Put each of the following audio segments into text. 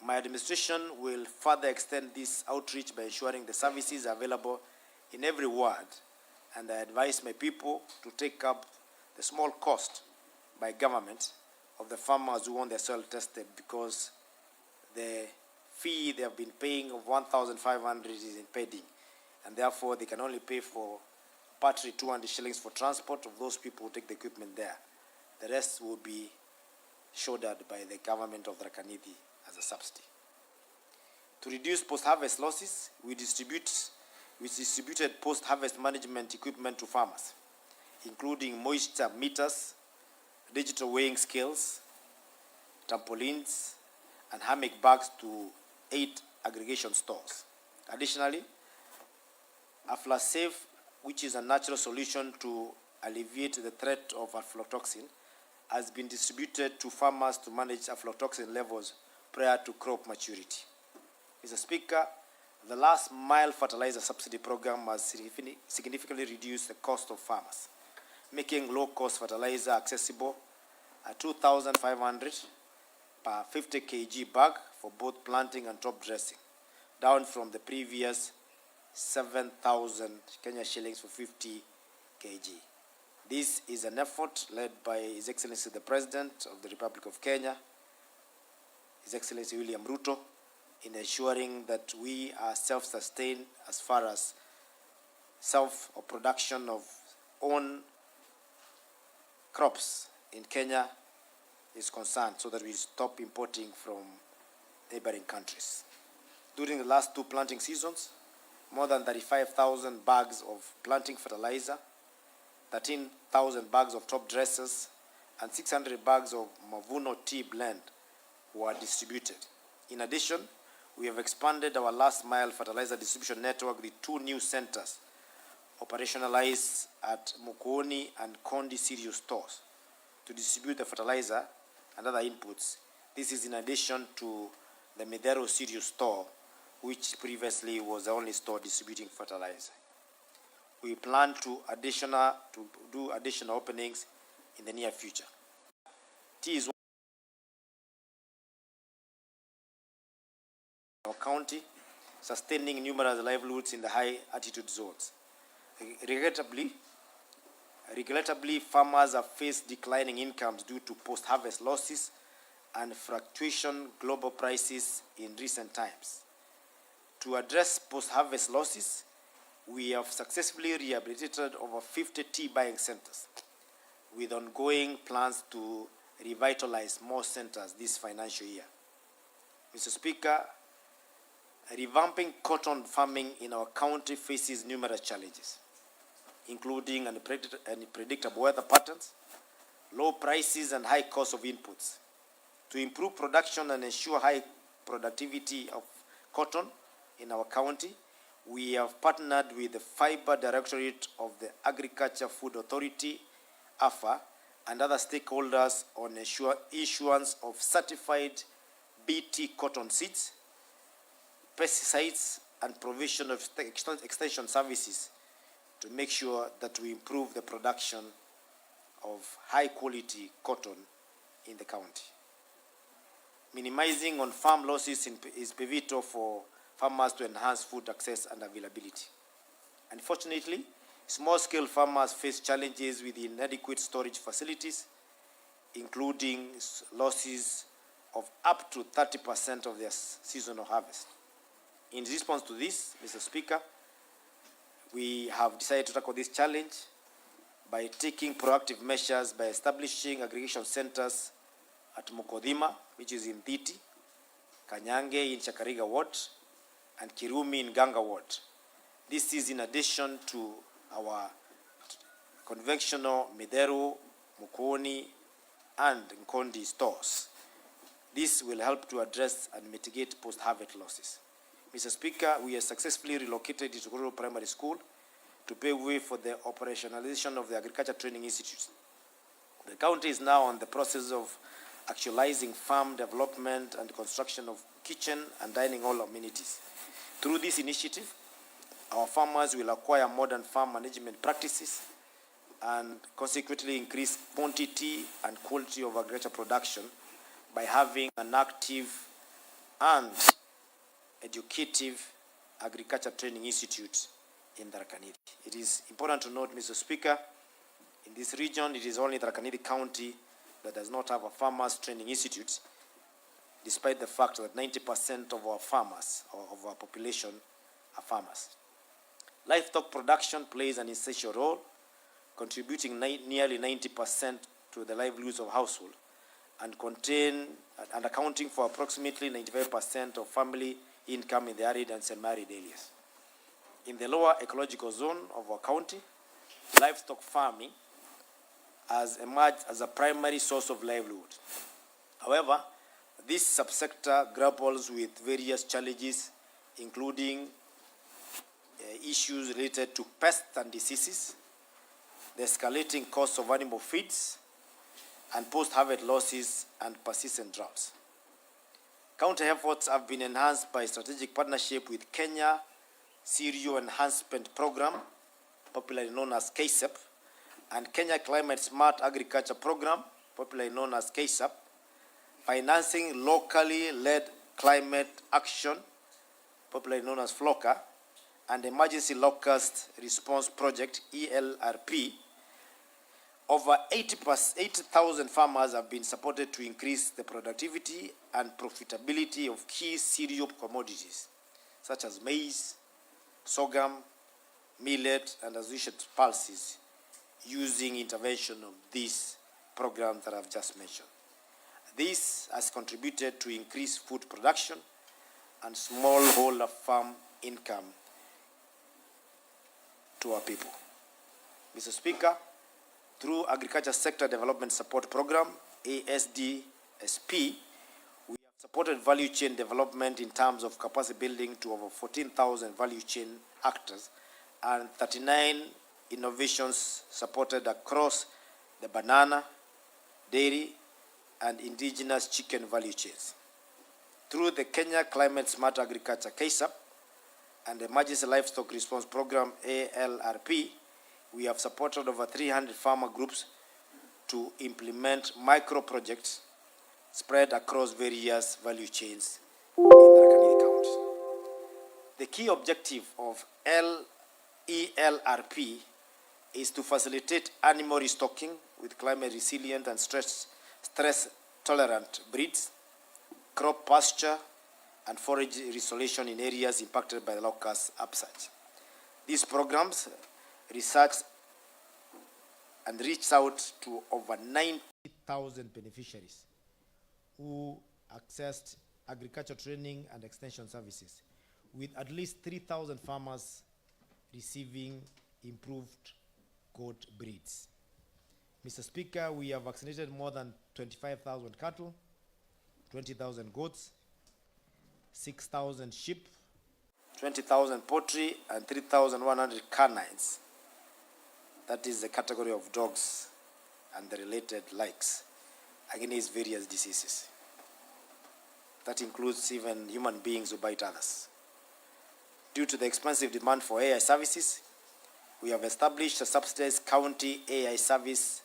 My administration will further extend this outreach by ensuring the services are available in every ward, and I advise my people to take up the small cost by government of the farmers who want their soil tested, because the fee they have been paying of 1,500 is impeding, and therefore they can only pay for partly 200 shillings for transport of those people who take the equipment there. The rest will be shouldered by the government of Tharaka Nithi as a subsidy. To reduce post-harvest losses, we distributed post-harvest management equipment to farmers, including moisture meters, digital weighing scales, trampolines, and hammock bags to 8 aggregation stores. Additionally, Aflasafe, which is a natural solution to alleviate the threat of aflatoxin, has been distributed to farmers to manage aflatoxin levels prior to crop maturity. Mr. Speaker, the last mile fertilizer subsidy program has significantly reduced the cost of farmers, making low-cost fertilizer accessible at 2,500 per 50 kg bag for both planting and top dressing, down from the previous 7,000 Kenya shillings for 50 kg. This is an effort led by His Excellency the President of the Republic of Kenya, His Excellency William Ruto, in ensuring that we are self-sustained as far as production of own crops in Kenya is concerned, so that we stop importing from neighboring countries. During the last 2 planting seasons, more than 35,000 bags of planting fertilizer, 13,000 bags of top dressers, and 600 bags of Mavuno tea blend were distributed. In addition, we have expanded our last mile fertilizer distribution network with 2 new centers operationalized at Mukoni and Kondi cereal stores to distribute the fertilizer and other inputs. This is in addition to the Medero cereal store, which previously was the only store distributing fertilizer. We plan to do additional openings in the near future. Tea is our county, sustaining numerous livelihoods in the high altitude zones. Regrettably, farmers have faced declining incomes due to post-harvest losses and fluctuation global prices in recent times. To address post-harvest losses, we have successfully rehabilitated over 50 tea buying centers, with ongoing plans to revitalize more centers this financial year. Mr. Speaker, revamping cotton farming in our county faces numerous challenges, including unpredictable weather patterns, low prices, and high cost of inputs. To improve production and ensure high productivity of cotton in our county, we have partnered with the Fiber Directorate of the Agriculture Food Authority, AFA, and other stakeholders on issuance of certified BT cotton seeds, pesticides, and provision of extension services to make sure that we improve the production of high-quality cotton in the county. Minimizing on-farm losses is pivotal for farmers to enhance food access and availability. Unfortunately, small-scale farmers face challenges with inadequate storage facilities, including losses of up to 30% of their seasonal harvest. In response to this, Mr. Speaker, we have decided to tackle this challenge by taking proactive measures by establishing aggregation centers at Mukodhima, which is in Thiti, Kanyange in Chakariga Ward, and Kirumi in Ganga Ward. This is in addition to our conventional Medero, Mukoni, and Nkondi stores. This will help to address and mitigate post-harvest losses. Mr. Speaker, we have successfully relocated Ituguru Primary School to pave way for the operationalization of the Agriculture Training Institute. The county is now on the process of actualizing farm development and construction of kitchen and dining hall amenities. Through this initiative, our farmers will acquire modern farm management practices and consequently increase quantity and quality of agriculture production by having an active and Educative Agriculture Training Institute in Tharaka Nithi. It is important to note, Mr. Speaker, in this region, it is only Tharaka Nithi County that does not have a Farmers Training Institute, despite the fact that 90% of our farmers, or of our population, are farmers. Livestock production plays an essential role, contributing nearly 90% to the livelihoods of household and accounting for approximately 95% of family income in the arid and semi-arid areas. In the lower ecological zone of our county, livestock farming has emerged as a primary source of livelihood. However, this subsector grapples with various challenges, including issues related to pests and diseases, the escalating cost of animal feeds, and post-harvest losses and persistent droughts. County efforts have been enhanced by strategic partnership with Kenya Cereal Enhancement Program, popularly known as KSEP, and Kenya Climate Smart Agriculture Program, popularly known as KSAP, financing locally led climate action, popularly known as FLOCA, and Emergency Locust Response Project, ELRP. Over 80,000 farmers have been supported to increase the productivity and profitability of key cereal commodities, such as maize, sorghum, millet, and associated pulses, using intervention of these programs that I've just mentioned. This has contributed to increased food production and smallholder farm income to our people. Mr. Speaker, through Agriculture Sector Development Support Program, ASDSP, we have supported value chain development in terms of capacity building to over 14,000 value chain actors and 39 innovations supported across the banana, dairy, and indigenous chicken value chains. Through the Kenya Climate Smart Agriculture KSAP and the Emergency Livestock Response Program ALRP, we have supported over 300 farmer groups to implement micro projects spread across various value chains in Tharaka Nithi County. The key objective of ELRP is to facilitate animal restocking with climate resilient and stress tolerant breeds, crop pasture, and forage restoration in areas impacted by the locust upsurge. These programs research and reach out to over 90,000 beneficiaries who accessed agriculture training and extension services, with at least 3,000 farmers receiving improved goat breeds. Mr. Speaker, we have vaccinated more than 25,000 cattle, 20,000 goats, 6,000 sheep, 20,000 poultry, and 3,100 canines. That is the category of dogs and the related likes against various diseases. That includes even human beings who bite others. Due to the expansive demand for AI services, we have established a subsidized county AI service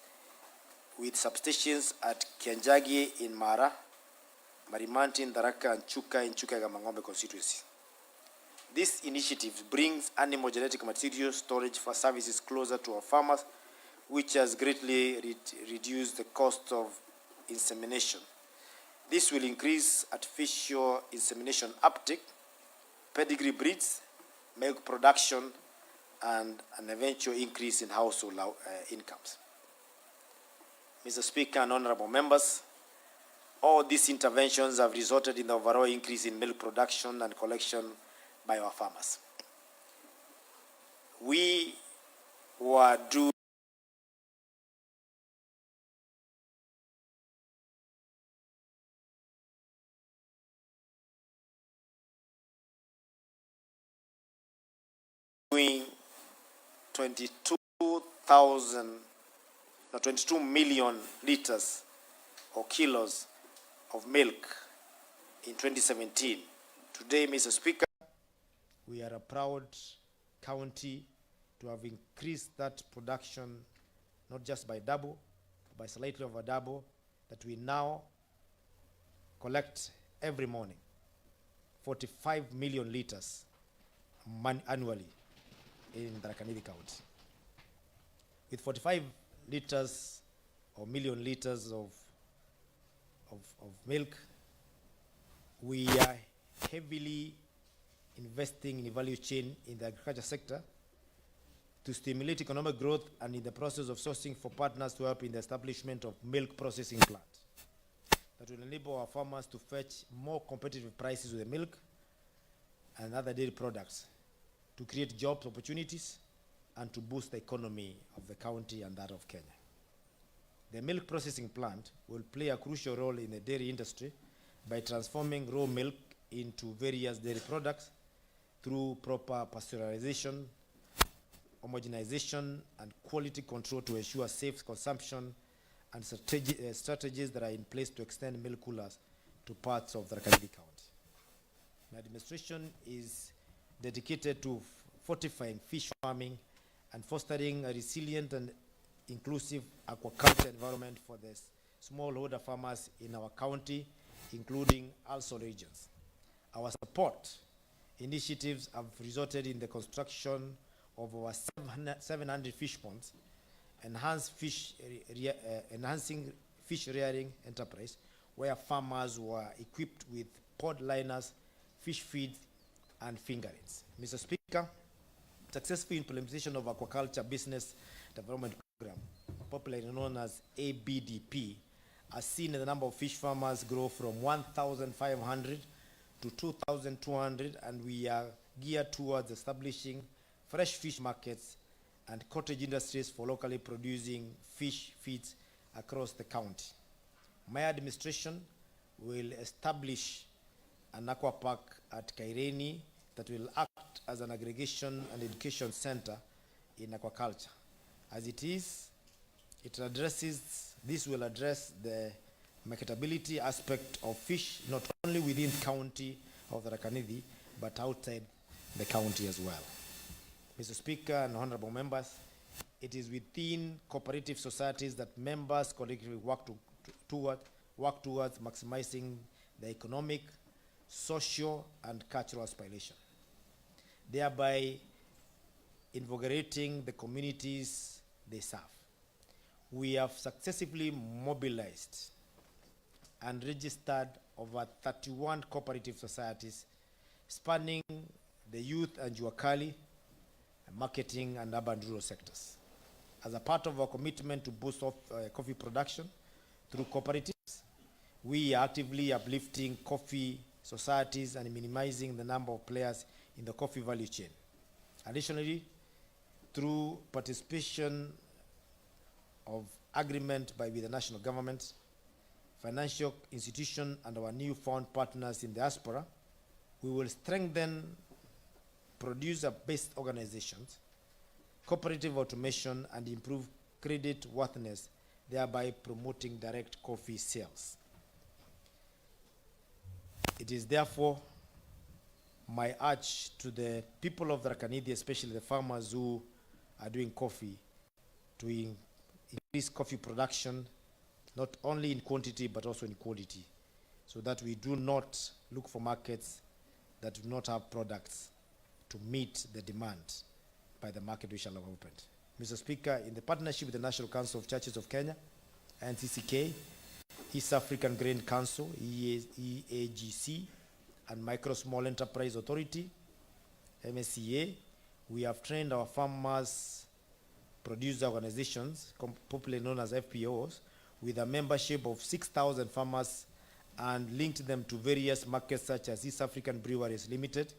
with substations at Kianjagi in Mara, Marimanti in Tharaka, and Chuka in Chuka-Gamangombe constituency. This initiative brings animal genetic material storage for services closer to our farmers, which has greatly reduced the cost of insemination. This will increase artificial insemination uptake, pedigree breeds, milk production, and an eventual increase in household incomes. Mr. Speaker and honorable members, all these interventions have resulted in the overall increase in milk production and collection by our farmers. We were doing 22 million liters or kilos of milk in 2017. Today, Mr. Speaker, we are a proud county to have increased that production not just by double, but by slightly over double, that we now collect every morning. 45 million liters annually in Tharaka Nithi County. With 45 liters or million liters of milk, we are heavily investing in the value chain in the agriculture sector to stimulate economic growth, and in the process of sourcing for partners to help in the establishment of milk processing plant that will enable our farmers to fetch more competitive prices with the milk and other dairy products, to create jobs opportunities and to boost the economy of the county and that of Kenya. The milk processing plant will play a crucial role in the dairy industry by transforming raw milk into various dairy products through proper pasteurization, homogenization, and quality control to ensure safe consumption, and strategies that are in place to extend milk coolers to parts of Tharaka Nithi County. My administration is dedicated to fortifying fish farming and fostering a resilient and inclusive aquaculture environment for the smallholder farmers in our county, including also regions. Our support initiatives have resulted in the construction of over 700 fish ponds, enhancing fish rearing enterprise, where farmers were equipped with pod liners, fish feeds, and fingerings. Mr. Speaker, successful implementation of aquaculture business development program, popularly known as ABDP, has seen the number of fish farmers grow from 1,500 to 2,200, and we are geared towards establishing fresh fish markets and cottage industries for locally producing fish feeds across the county. My administration will establish an aqua park at Kaireni that will act as an aggregation and education center in aquaculture. As it is, this will address the marketability aspect of fish, not only within the county of Tharaka Nithi, but outside the county as well. Mr. Speaker and honorable members, it is within cooperative societies that members collectively work towards maximizing the economic, social, and cultural aspiration, thereby invigorating the communities they serve. We have successfully mobilized and registered over 31 cooperative societies spanning the youth and Juakali, marketing, and urban rural sectors. As a part of our commitment to boost coffee production through cooperatives, we are actively uplifting coffee societies and minimizing the number of players in the coffee value chain. Additionally, through participation of agreement with the national government, financial institution, and our newfound partners in diaspora, we will strengthen producer-based organizations, cooperative automation, and improve credit worthiness, thereby promoting direct coffee sales. It is therefore my urge to the people of Tharaka Nithi, especially the farmers who are doing coffee, to increase coffee production, not only in quantity but also in quality, so that we do not look for markets that do not have products to meet the demand by the market we shall have opened. Mr. Speaker, in the partnership with the National Council of Churches of Kenya, NCCK, East African Grain Council, EAGC, and Micro Small Enterprise Authority, MSCA, we have trained our farmers producer organizations, popularly known as FPOs, with a membership of 6,000 farmers, and linked them to various markets such as East African Breweries Limited,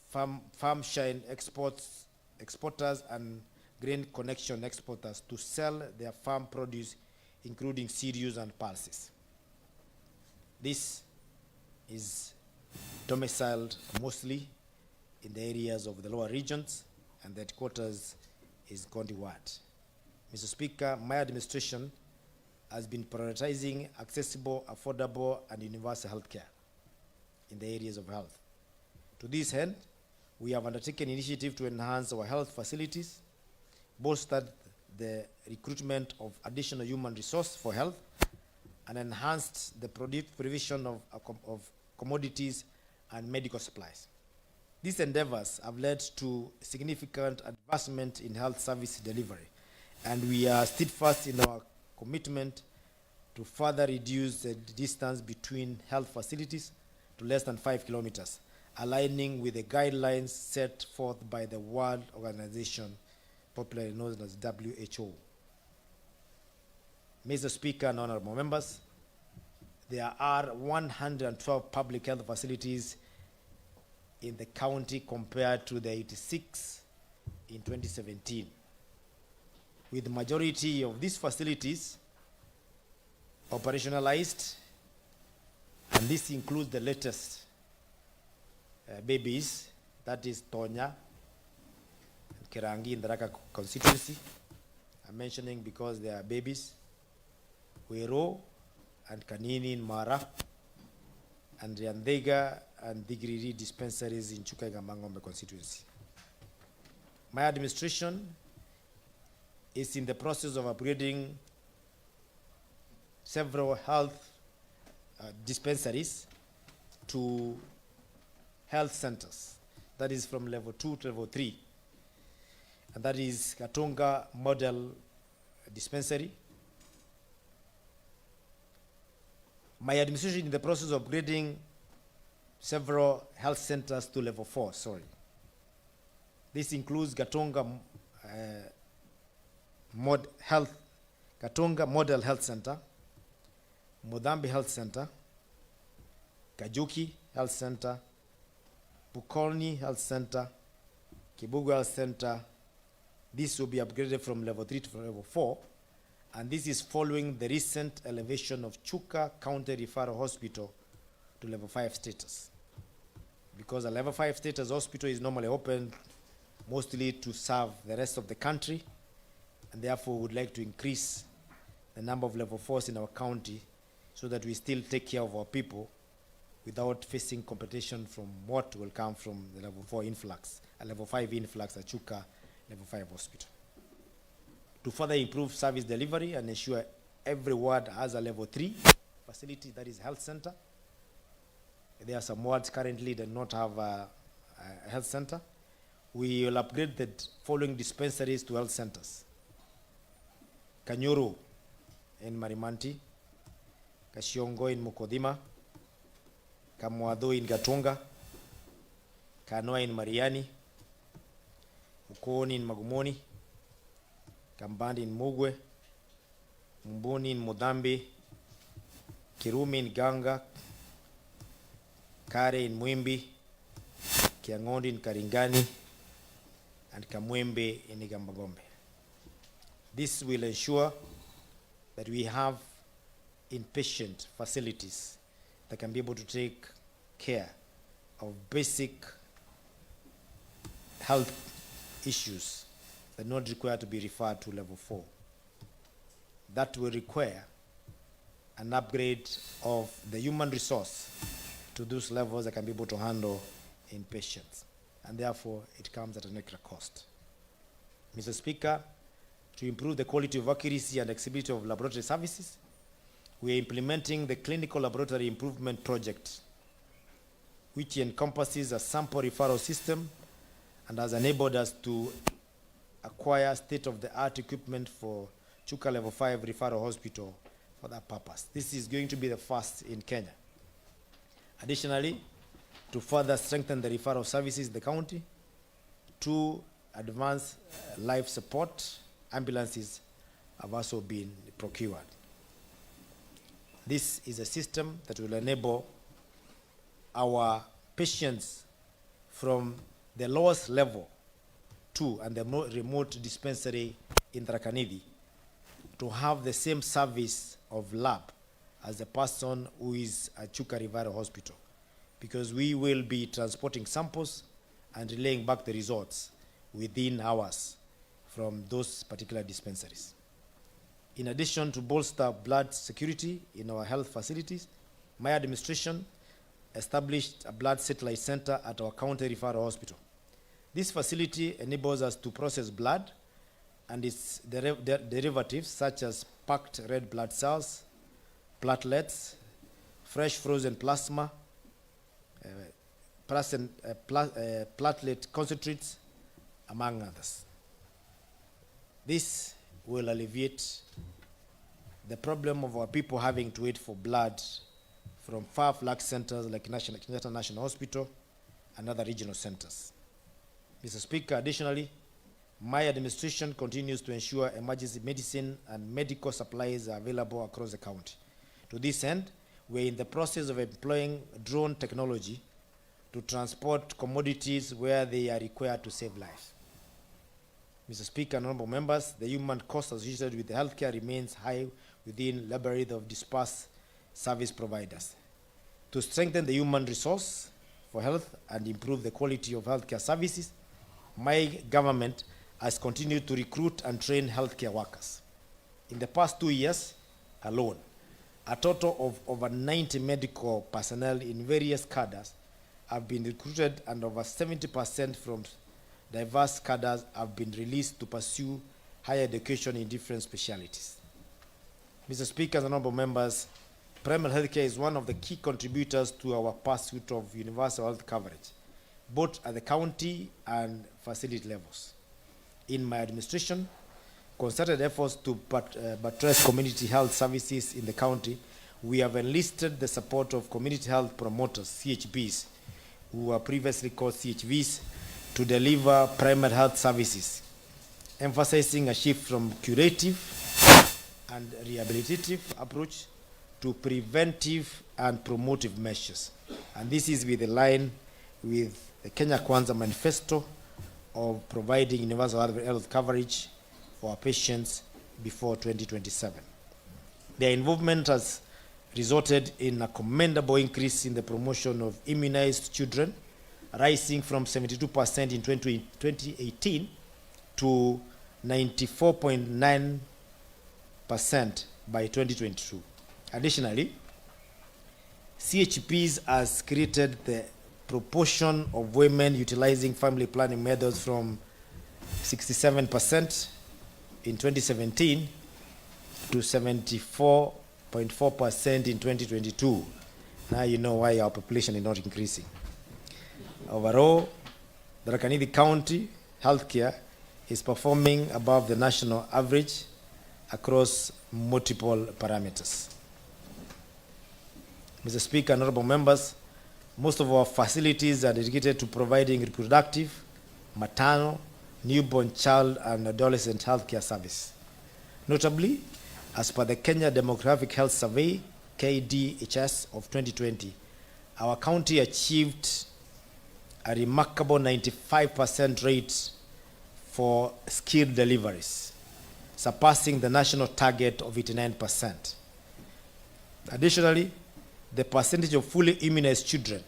Farm Shine exporters, and Grain Connection exporters to sell their farm produce, including cereals and pulses. This is domiciled mostly in the areas of the lower regions, and the headquarters is Gondiwat. Mr. Speaker, my administration has been prioritizing accessible, affordable, and universal health care in the areas of health. To this end, we have undertaken initiative to enhance our health facilities, bolstered the recruitment of additional human resource for health, and enhanced the provision of commodities, and medical supplies. These endeavors have led to significant advancement in health service delivery, and we are steadfast in our commitment to further reduce the distance between health facilities to less than 5 kilometers, aligning with the guidelines set forth by the World Organization, popularly known as WHO. Mr. Speaker and honorable members, there are 112 public health facilities in the county compared to the 86 in 2017. With the majority of these facilities operationalized, and this includes the latest babies, that is Tonya and Kerangi in the Tharaka constituency. I'm mentioning because they are babies. Wero and Kanini in Mara, and Yandega and Digriri dispensaries in Chuka-Mangombe constituency. My administration is in the process of upgrading several health dispensaries to health centers. That is from level 2 to level 3. And that is Katonga Model Dispensary. My administration is in the process of upgrading several health centers to level 4, This includes Katonga Katonga Model Health Center, Mudambi Health Center, Kajuki Health Center, Pukolni Health Center, Kibugu Health Center. This will be upgraded from level 3 to level 4, and this is following the recent elevation of Chuka County Referral Hospital to level 5 status. Because a level 5 status hospital is normally open mostly to serve the rest of the country, and therefore would like to increase the number of level 4s in our county so that we still take care of our people without facing competition from what will come from the level 4 influx, a level 5 influx at Chuka level 5 hospital. To further improve service delivery and ensure every ward has a level 3 facility, that is health center. There are some wards currently that do not have a health center. We will upgrade the following dispensaries to health centers: Kanyuru in Marimanti, Kashiongo in Mukodima, Kamwadho in Gatunga, Kanoa in Mariani, Mukoni in Magumoni, Kambandi in Mugwe, Mbuni in Mudambi, Kirumi in Ganga, Kare in Mwimbi, Kiangondi in Karingani, and Kamwembe in Igambagombe. This will ensure that we have inpatient facilities that can be able to take care of basic health issues that not require to be referred to level 4. That will require an upgrade of the human resource to those levels that can be able to handle inpatients, and therefore it comes at an extra cost. Mr. Speaker, to improve the quality of accuracy and accessibility of laboratory services, we are implementing the Clinical Laboratory Improvement Project, which encompasses a sample referral system and has enabled us to acquire state-of-the-art equipment for Chuka Level 5 Referral Hospital for that purpose. This is going to be the first in Kenya. Additionally, to further strengthen the referral services in the county, 2 advanced life support ambulances have also been procured. This is a system that will enable our patients from the lowest level 2 and the remote dispensary in Tharaka Nithi to have the same service of lab as the person who is at Chuka Referral Hospital, because we will be transporting samples and relaying back the results within hours from those particular dispensaries. In addition to bolster blood security in our health facilities, my administration established a blood satellite center at our county referral hospital. This facility enables us to process blood and its derivatives such as packed red blood cells, platelets, fresh frozen plasma, platelet concentrates, among others. This will alleviate the problem of our people having to wait for blood from far-flung centers like Kenyatta National Hospital and other regional centers. Mr. Speaker, additionally, my administration continues to ensure emergency medicine and medical supplies are available across the county. To this end, we're in the process of employing drone technology to transport commodities where they are required to save lives. Mr. Speaker and honorable members, the human cost associated with healthcare remains high within labyrinth of dispersed service providers. To strengthen the human resource for health and improve the quality of healthcare services, my government has continued to recruit and train healthcare workers. In the past 2 years alone, a total of over 90 medical personnel in various cadres have been recruited, and over 70% from diverse cadres have been released to pursue higher education in different specialties. Mr. Speaker and honorable members, primary healthcare is one of the key contributors to our pursuit of universal health coverage, both at the county and facility levels. In my administration, concerted efforts to buttress community health services in the county, we have enlisted the support of community health promoters, CHBs, who were previously called CHVs, to deliver primary health services, emphasizing a shift from curative and rehabilitative approach to preventive and promotive measures. And this is with the line with the Kenya Kwanza manifesto of providing universal health coverage for our patients before 2027. Their involvement has resulted in a commendable increase in the promotion of immunized children, rising from 72% in 2018 to 94.9% by 2022. Additionally, CHPs has created the proportion of women utilizing family planning methods from 67% in 2017 to 74.4% in 2022. Now you know why our population is not increasing. Overall, Tharaka Nithi County healthcare is performing above the national average across multiple parameters. Mr. Speaker, honorable members, most of our facilities are dedicated to providing reproductive, maternal, newborn child and adolescent healthcare service. Notably, as per the Kenya Demographic Health Survey, KDHS of 2020, our county achieved a remarkable 95% rate for skilled deliveries, surpassing the national target of 89%. Additionally, the percentage of fully immunized children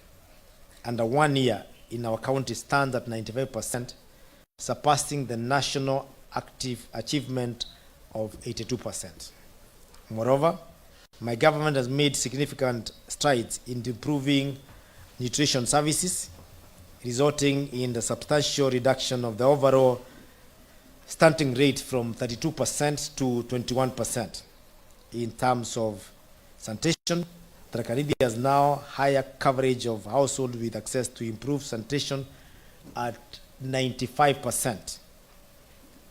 under 1 year in our county stands at 95%, surpassing the national active achievement of 82%. Moreover, my government has made significant strides in improving nutrition services, resulting in the substantial reduction of the overall stunting rate from 32% to 21%. In terms of sanitation, Tharaka Nithi has now higher coverage of households with access to improved sanitation at 95%.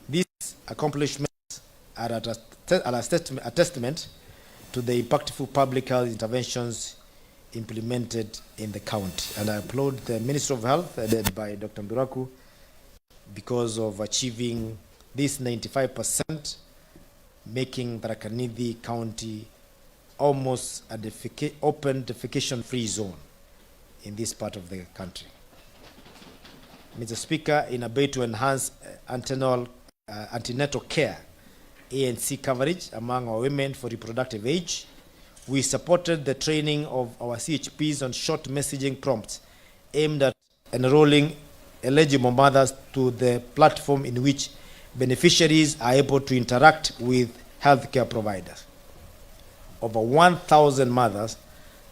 These accomplishments are a testament to the impactful public health interventions implemented in the county. And I applaud the Minister of Health, led by Dr. Mburaku, because of achieving this 95%, making Tharaka Nithi County almost an open defecation-free zone in this part of the country. Mr. Speaker, in a bid to enhance antenatal care, ANC coverage among our women for reproductive age, we supported the training of our CHPs on short messaging prompts aimed at enrolling eligible mothers to the platform in which beneficiaries are able to interact with healthcare providers. Over 1,000 mothers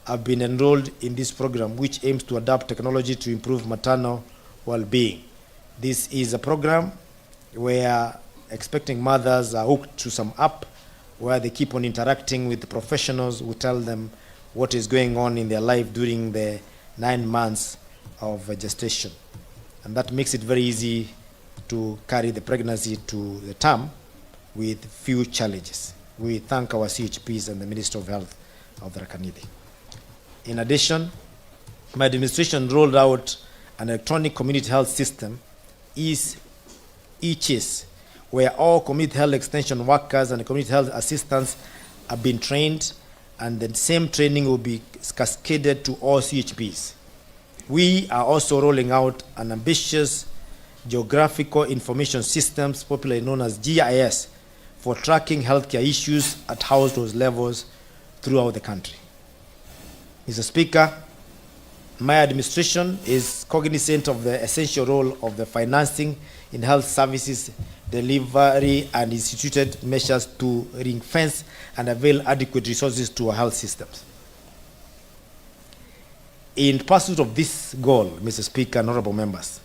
have been enrolled in this program, which aims to adopt technology to improve maternal well-being. This is a program where expecting mothers are hooked to some app where they keep on interacting with the professionals who tell them what is going on in their life during the 9 months of gestation. And that makes it very easy to carry the pregnancy to the term with few challenges. We thank our CHPs and the Minister of Health of Tharaka Nithi. In addition, my administration rolled out an electronic community health system, ECHIS, where all community health extension workers and community health assistants have been trained, and the same training will be cascaded to all CHPs. We are also rolling out an ambitious geographical information systems, popularly known as GIS, for tracking healthcare issues at household levels throughout the country. Mr. Speaker, my administration is cognizant of the essential role of the financing in health services delivery and instituted measures to ring-fence and avail adequate resources to our health systems. In pursuit of this goal, Mr. Speaker and honorable members,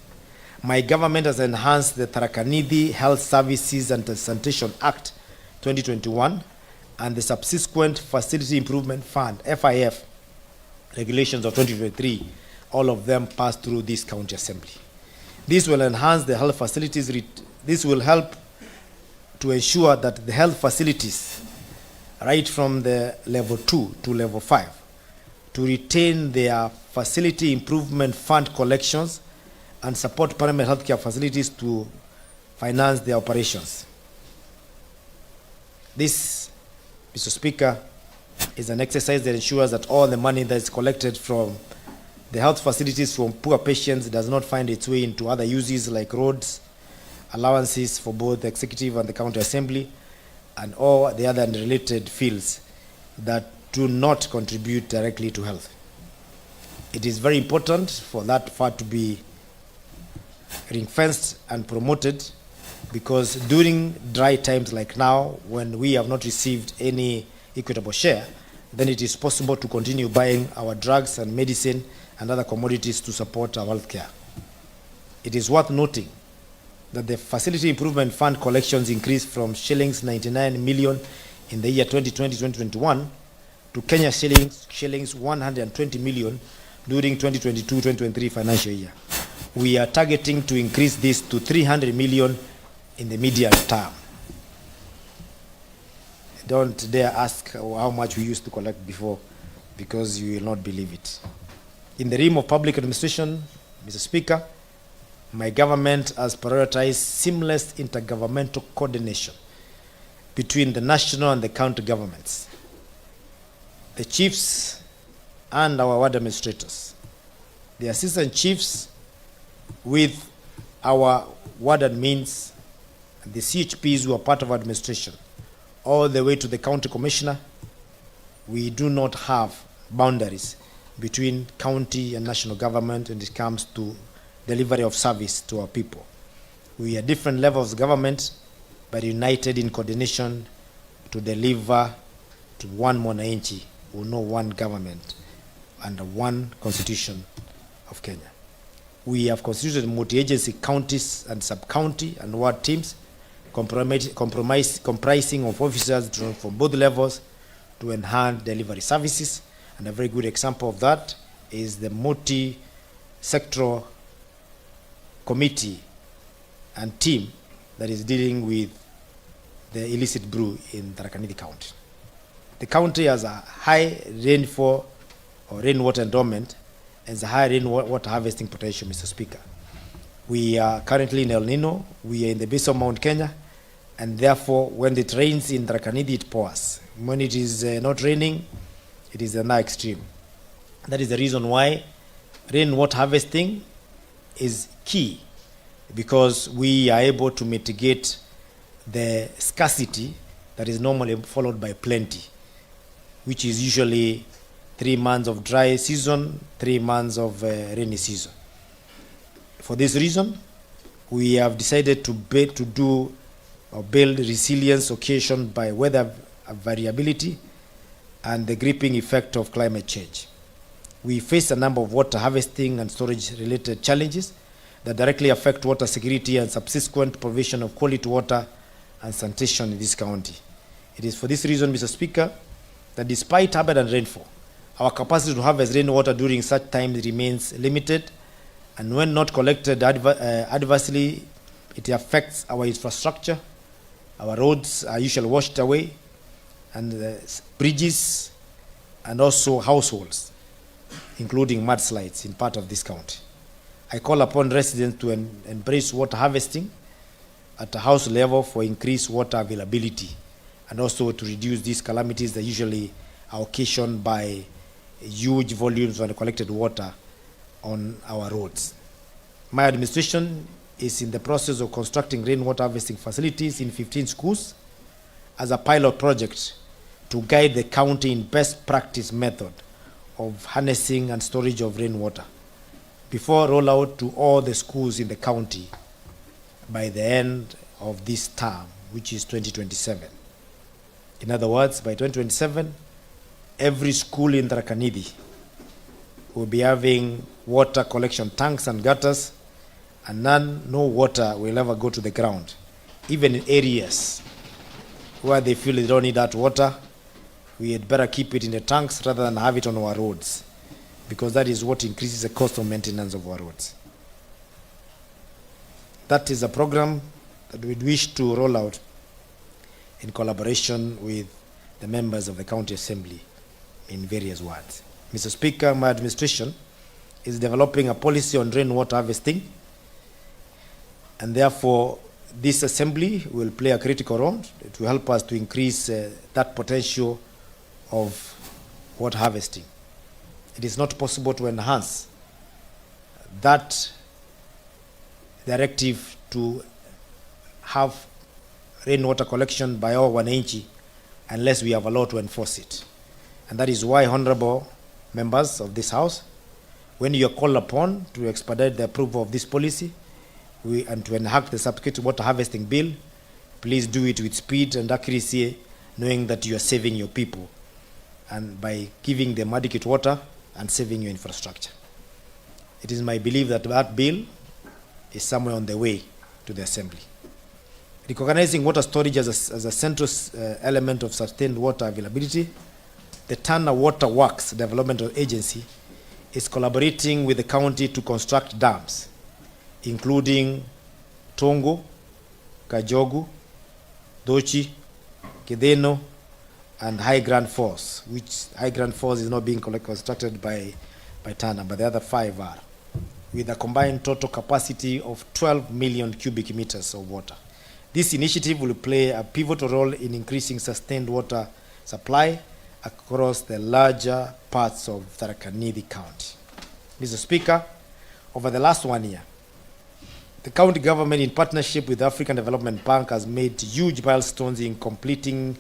my government has enhanced the Tharaka Nithi Health Services and Sanitation Act 2021 and the subsequent Facility Improvement Fund, FIF, regulations of 2023, all of them passed through this county assembly. This will enhance the health facilities. This will help to ensure that the health facilities, right from the level 2 to level 5, to retain their facility improvement fund collections and support primary healthcare facilities to finance their operations. This, Mr. Speaker, is an exercise that ensures that all the money that is collected from the health facilities from poor patients does not find its way into other uses like roads, allowances for both the executive and the county assembly, and all the other related fields that do not contribute directly to health. It is very important for that part to be ring-fenced and promoted, because during dry times like now, when we have not received any equitable share, then it is possible to continue buying our drugs and medicine and other commodities to support our health care. It is worth noting that the Facility Improvement Fund collections increased from shillings 99 million in the year 2020-2021 to Kenya shillings 120 million during 2022-2023 financial year. We are targeting to increase this to 300 million in the medium term. Don't dare ask how much we used to collect before, because you will not believe it. In the realm of public administration, Mr. Speaker, my government has prioritized seamless intergovernmental coordination between the national and the county governments, the chiefs and our ward administrators, the assistant chiefs with our ward admins, and the CHPs who are part of administration, all the way to the county commissioner. We do not have boundaries between county and national government when it comes to delivery of service to our people. We are different levels of government, but united in coordination to deliver to one mwananchi who know one government under one constitution of Kenya. We have constituted multi-agency counties and sub-county and ward teams comprising of officers drawn from both levels to enhance delivery services. And a very good example of that is the multi-sectoral committee and team that is dealing with the illicit brew in Tharaka Nithi County. The county has a high rainfall or rainwater endowment and a high rainwater harvesting potential, Mr. Speaker. We are currently in El Nino. We are in the base of Mount Kenya, and therefore, when it rains in Tharaka Nithi, it pours. When it is not raining, it is another extreme. That is the reason why rainwater harvesting is key, because we are able to mitigate the scarcity that is normally followed by plenty, which is usually 3 months of dry season, 3 months of rainy season. For this reason, we have decided to build resilience occasioned by weather variability and the gripping effect of climate change. We face a number of water harvesting and storage related challenges that directly affect water security and subsequent provision of quality water and sanitation in this county. It is for this reason, Mr. Speaker, that despite abundant rainfall, our capacity to harvest rainwater during such times remains limited, And when not collected adversely, it affects our infrastructure, our roads are usually washed away, and bridges, and also households, including mudslides in part of this county. I call upon residents to embrace water harvesting at a house level for increased water availability, and also to reduce these calamities that usually are occasioned by huge volumes of uncollected water on our roads. My administration is in the process of constructing rainwater harvesting facilities in 15 schools as a pilot project to guide the county in best practice method of harnessing and storage of rainwater before rollout to all the schools in the county by the end of this term, which is 2027. In other words, by 2027, every school in Tharaka Nithi will be having water collection tanks and gutters, and no water will ever go to the ground. Even in areas where they feel they don't need that water, we had better keep it in the tanks rather than have it on our roads, because that is what increases the cost of maintenance of our roads. That is a program that we wish to roll out in collaboration with the members of the County Assembly in various wards. Mr. Speaker, my administration is developing a policy on rainwater harvesting, and therefore this assembly will play a critical role to help us to increase that potential of water harvesting. It is not possible to enhance that directive to have rainwater collection by all wananchi unless we have a law to enforce it. And that is why, honorable members of this House, when you are called upon to expedite the approval of this policy and to enact the subsequent water harvesting bill, please do it with speed and accuracy, knowing that you are saving your people and by giving them adequate water and saving your infrastructure. It is my belief that that bill is somewhere on the way to the Assembly. Recognizing water storage as a central element of sustained water availability, the Tana Water Works Developmental Agency is collaborating with the county to construct dams, including Tongo, Kajogu, Dochi, Kedeno, and High Grand Falls, which High Grand Falls is not being constructed by Tana, but the other 5 are, with a combined total capacity of 12 million cubic meters of water. This initiative will play a pivotal role in increasing sustained water supply across the larger parts of Tharaka Nithi County. Mr. Speaker, over the last 1 year, the county government, in partnership with the African Development Bank, has made huge milestones in completing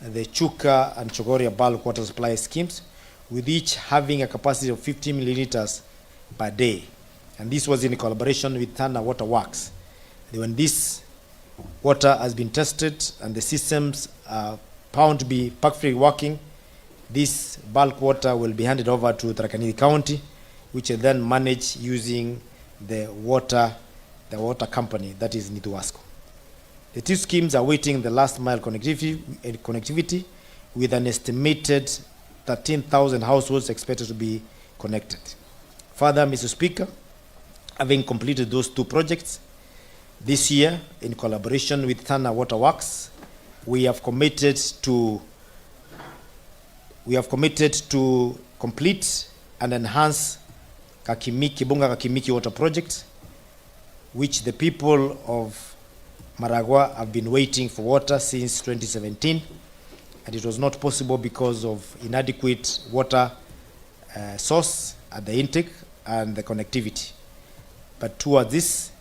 the Chuka and Chogoria bulk water supply schemes, with each having a capacity of 50 milliliters per day. And this was in collaboration with Tana Water Works. When this water has been tested and the systems are found to be perfectly working, this bulk water will be handed over to Tharaka Nithi County, which will then manage using the water company, that is Nituasco. The 2 schemes are waiting the last mile connectivity with an estimated 13,000 households expected to be connected. Further, Mr. Speaker, having completed those 2 projects, this year, in collaboration with Tana Water Works, we have committed to complete and enhance Kibunga Kakimiki Water Project, which the people of Maragua have been waiting for water since 2017, and it was not possible because of inadequate water source at the intake and the connectivity. But towards this,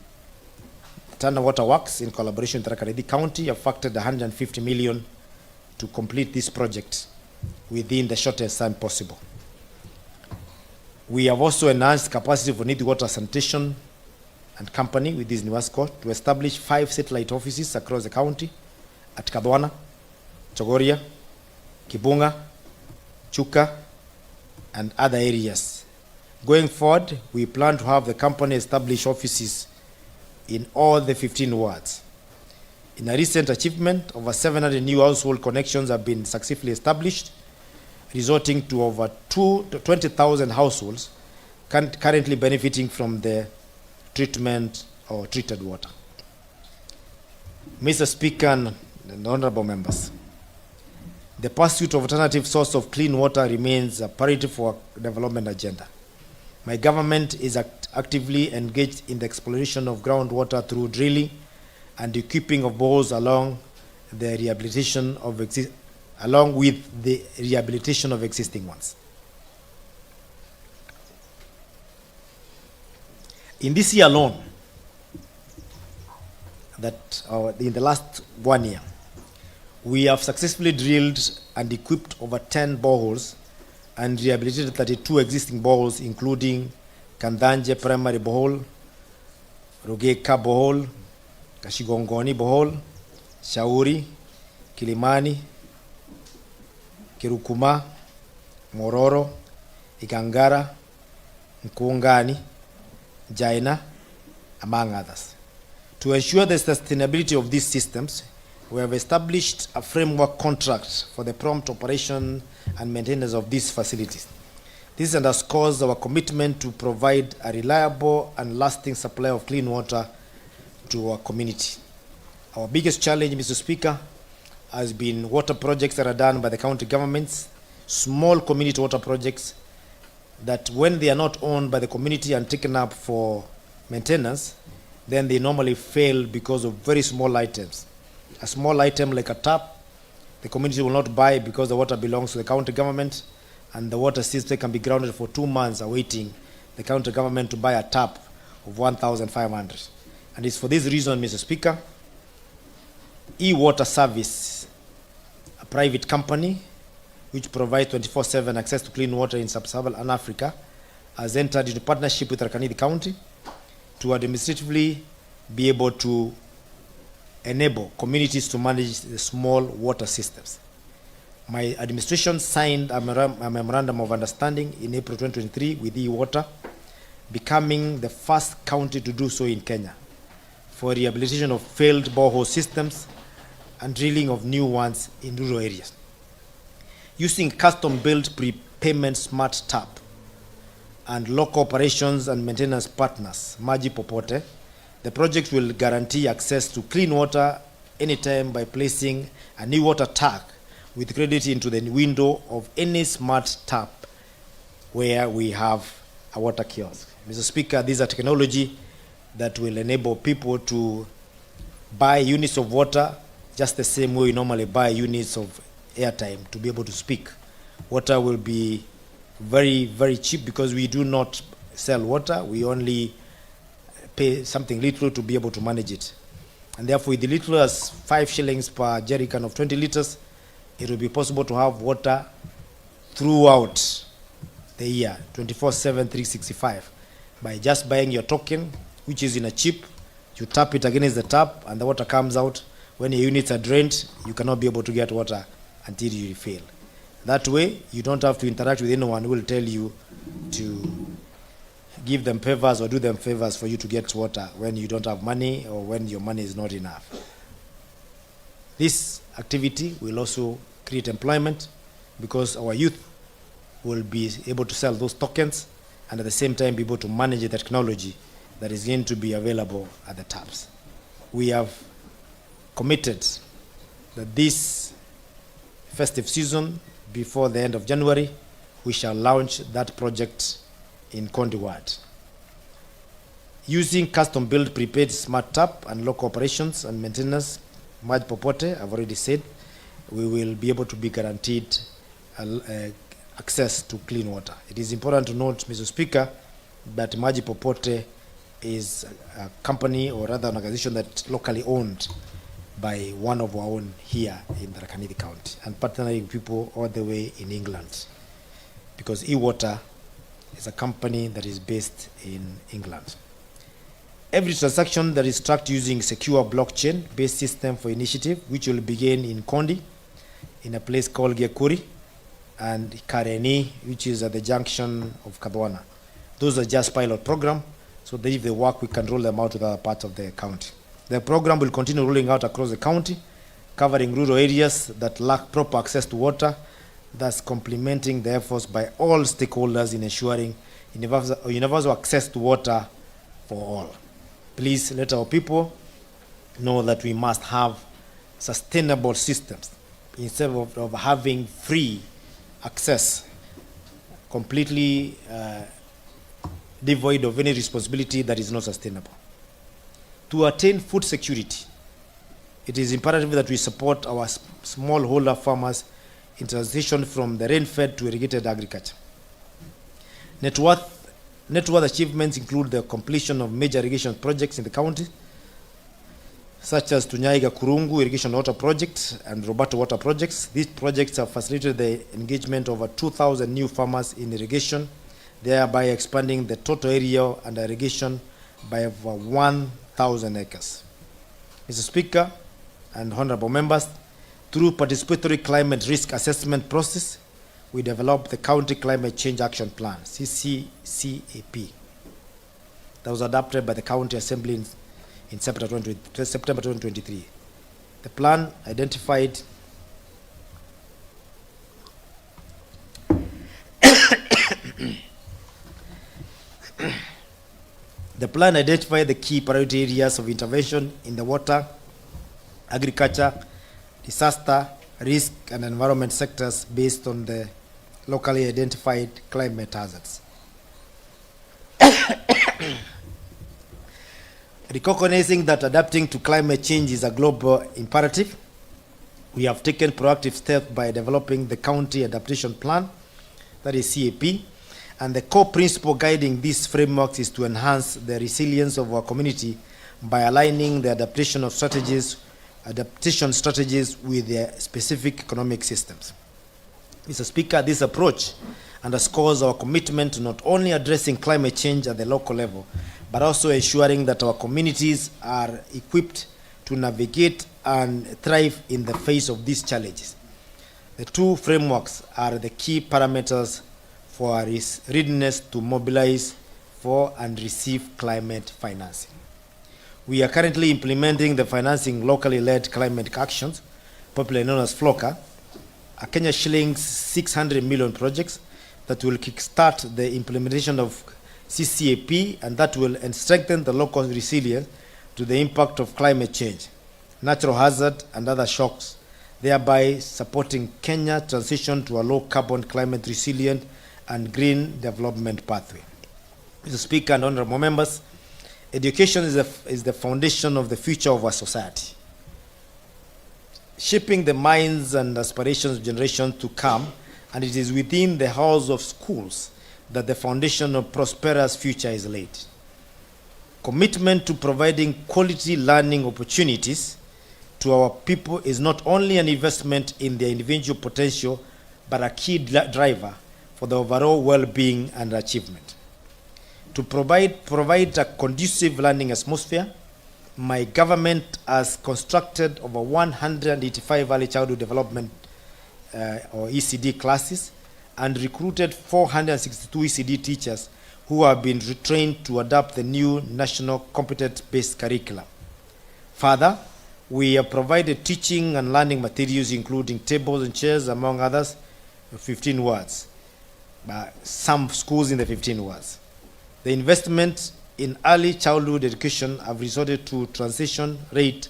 Tana Water Works, in collaboration with Tharaka Nithi County, have factored 150 million to complete this project within the shortest time possible. We have also enhanced capacity for Nithi Water Sanitation and Company with this Nituasco to establish 5 satellite offices across the county at Kadwana, Chogoria, Kibunga, Chuka, and other areas. Going forward, we plan to have the company establish offices in all the 15 wards. In a recent achievement, over 700 new household connections have been successfully established, resulting to over 20,000 households currently benefiting from the treatment, or treated water. Mr. Speaker and honorable members, the pursuit of alternative source of clean water remains a priority for our development agenda. My government is actively engaged in the exploration of groundwater through drilling and equipping of boreholes along with the rehabilitation of existing ones. In this year alone, in the last 1 year, we have successfully drilled and equipped over 10 boreholes and rehabilitated 32 existing boreholes, including Kandanje Primary Borehole, Rugeka Borehole, Kashigongoni Borehole, Shauri, Kilimani, Kirukuma, Mororo, Ikangara, Nkungani, Jaina, among others. To ensure the sustainability of these systems, we have established a framework contract for the prompt operation and maintenance of these facilities. This underscores our commitment to provide a reliable and lasting supply of clean water to our community. Our biggest challenge, Mr. Speaker, has been water projects that are done by the county governments, small community water projects that when they are not owned by the community and taken up for maintenance, then they normally fail because of very small items. A small item like a tap, the community will not buy because the water belongs to the county government, and the water system can be grounded for 2 months awaiting the county government to buy a tap of 1,500. And it's for this reason, Mr. Speaker, E-Water Service, a private company which provides 24/7 access to clean water in sub-Saharan Africa, has entered into partnership with Tharaka Nithi County to administratively be able to enable communities to manage the small water systems. My administration signed a memorandum of understanding in April 2023 with E-Water, becoming the first county to do so in Kenya for rehabilitation of failed borehole systems and drilling of new ones in rural areas. Using custom-built prepayment smart tap and local operations and maintenance partners, Maji Popote, the project will guarantee access to clean water anytime by placing a new water tag with credit into the window of any smart tap where we have a water kiosk. Mr. Speaker, these are technology that will enable people to buy units of water just the same way we normally buy units of airtime to be able to speak. Water will be very, very cheap because we do not sell water. We only pay something little to be able to manage it. And therefore, with the little as 5 shillings per jerrycan of 20 liters, it will be possible to have water throughout the year, 24/7, 365, by just buying your token, which is in a chip. You tap it against the tap, and the water comes out. When your units are drained, you cannot be able to get water until you refill. That way, you don't have to interact with anyone who will tell you to give them favors or do them favors for you to get water when you don't have money or when your money is not enough. This activity will also create employment because our youth will be able to sell those tokens and at the same time be able to manage the technology that is going to be available at the taps. We have committed that this festive season, before the end of January, we shall launch that project in Kondi Ward. Using custom-built prepaid smart tap and local operations and maintenance, Maji Popote, I've already said, we will be able to be guaranteed access to clean water. It is important to note, Mr. Speaker, that Maji Popote is a company, or rather an organization that's locally owned by one of our own here in Tharaka Nithi County and partnering people all the way in England, because E-Water is a company that is based in England. Every transaction that is tracked using secure blockchain-based system for initiative, which will begin in Kondi, in a place called Gekuri, and Kareni, which is at the junction of Kadwana. Those are just pilot program, so that if they work, we can roll them out to the other parts of the county. The program will continue rolling out across the county, covering rural areas that lack proper access to water, thus complementing the efforts by all stakeholders in ensuring universal access to water for all. Please let our people know that we must have sustainable systems instead of having free access, completely devoid of any responsibility that is not sustainable. To attain food security, it is imperative that we support our smallholder farmers in transition from the rain-fed to irrigated agriculture. Net worth achievements include the completion of major irrigation projects in the county, such as Tunyaiga Kurungu Irrigation Water Project and Roberto Water Projects. These projects have facilitated the engagement of over 2,000 new farmers in irrigation, thereby expanding the total area under irrigation by over 1,000 acres. Mr. Speaker and honorable members, through participatory climate risk assessment process, we developed the County Climate Change Action Plan, CCCAP, that was adopted by the County Assembly in September 2023. The plan identified the key priority areas of intervention in the water, agriculture, disaster, risk, and environment sectors based on the locally identified climate hazards. Recognizing that adapting to climate change is a global imperative, we have taken proactive steps by developing the County Adaptation Plan, that is CAP, and the core principle guiding these frameworks is to enhance the resilience of our community by aligning the adaptation strategies with their specific economic systems. Mr. Speaker, this approach underscores our commitment to not only addressing climate change at the local level, but also ensuring that our communities are equipped to navigate and thrive in the face of these challenges. The two frameworks are the key parameters for our readiness to mobilize for and receive climate financing. We are currently implementing the financing locally led climate actions, popularly known as FLOCA, a Kenya shillings 600 million projects that will kickstart the implementation of CCAP, and that will strengthen the local resilience to the impact of climate change, natural hazard, and other shocks, thereby supporting Kenya's transition to a low carbon, climate resilient, and green development pathway. Mr. Speaker and honorable members, education is the foundation of the future of our society. Shaping the minds and aspirations of generations to come, and it is within the halls of schools that the foundation of prosperous future is laid. Commitment to providing quality learning opportunities to our people is not only an investment in their individual potential, but a key driver for the overall well-being and achievement. To provide a conducive learning atmosphere, my government has constructed over 185 early childhood development or ECD classes and recruited 462 ECD teachers who have been retrained to adapt the new national competence-based curriculum. Further, we have provided teaching and learning materials including tables and chairs, among others, 15 words. Some schools in the 15 words. The investment in early childhood education have resulted to transition rate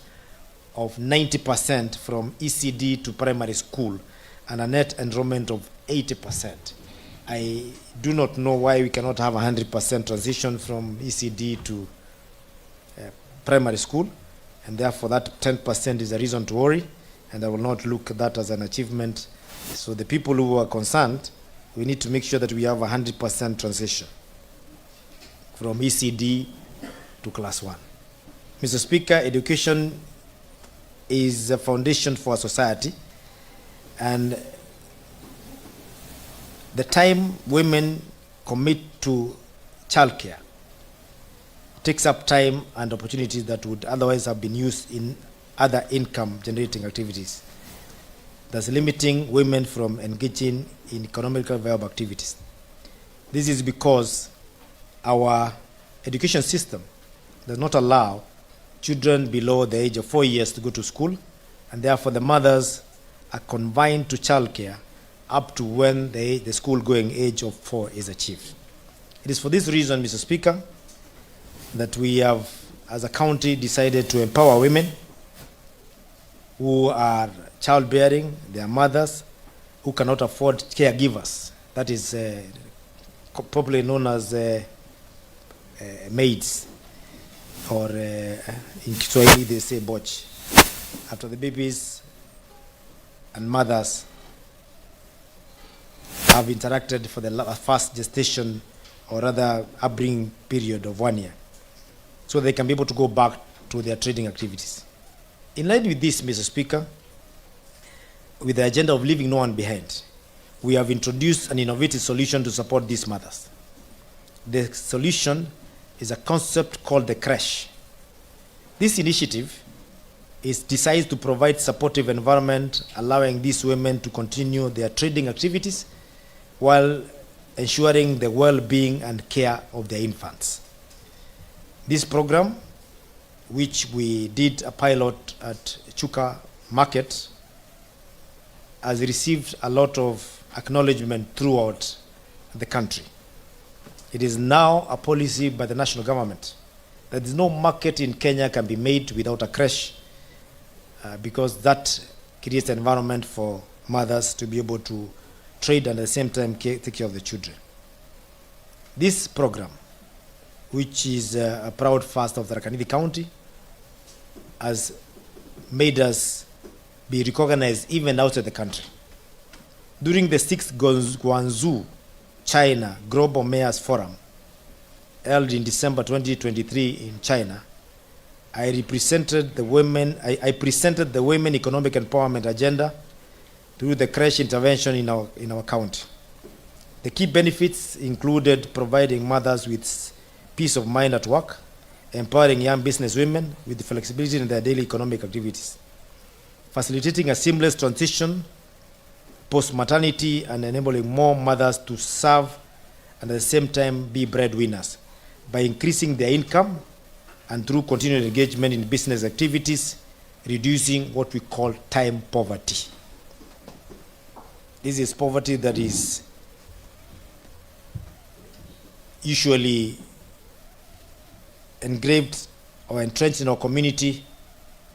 of 90% from ECD to primary school and a net enrollment of 80%. I do not know why we cannot have 100% transition from ECD to primary school, and therefore that 10% is a reason to worry, and I will not look at that as an achievement. So the people who are concerned, we need to make sure that we have 100% transition from ECD to class 1. Mr. Speaker, education is a foundation for society, and the time women commit to childcare takes up time and opportunities that would otherwise have been used in other income-generating activities, thus limiting women from engaging in economically viable activities. This is because our education system does not allow children below the age of 4 years to go to school, and therefore the mothers are confined to childcare up to when the school-going age of 4 is achieved. It is for this reason, Mr. Speaker, that we have, as a county, decided to empower women who are childbearing, their mothers, who cannot afford caregivers. That is popularly known as maids, or in Kiswahili they say boch. After the babies and mothers have interacted for the first gestation, or rather upbringing period of 1 year, so they can be able to go back to their trading activities. In line with this, Mr. Speaker, with the agenda of leaving no one behind, we have introduced an innovative solution to support these mothers. The solution is a concept called the creche. This initiative is designed to provide supportive environment, allowing these women to continue their trading activities while ensuring the well-being and care of their infants. This program, which we did a pilot at Chuka Market, has received a lot of acknowledgement throughout the country. It is now a policy by the national government. There is no market in Kenya can be made without a creche, because that creates an environment for mothers to be able to trade and at the same time take care of the children. This program, which is a proud first of Tharaka Nithi County, has made us be recognized even outside the country. During the 6th Guangzhou, China Global Mayors Forum, held in December 2023 in China, I presented the Women Economic Empowerment Agenda through the creche intervention in our county. The key benefits included providing mothers with peace of mind at work, empowering young business women with the flexibility in their daily economic activities, facilitating a seamless transition post-maternity, and enabling more mothers to serve and at the same time be breadwinners by increasing their income and through continued engagement in business activities, reducing what we call time poverty. This is poverty that is usually engraved or entrenched in our community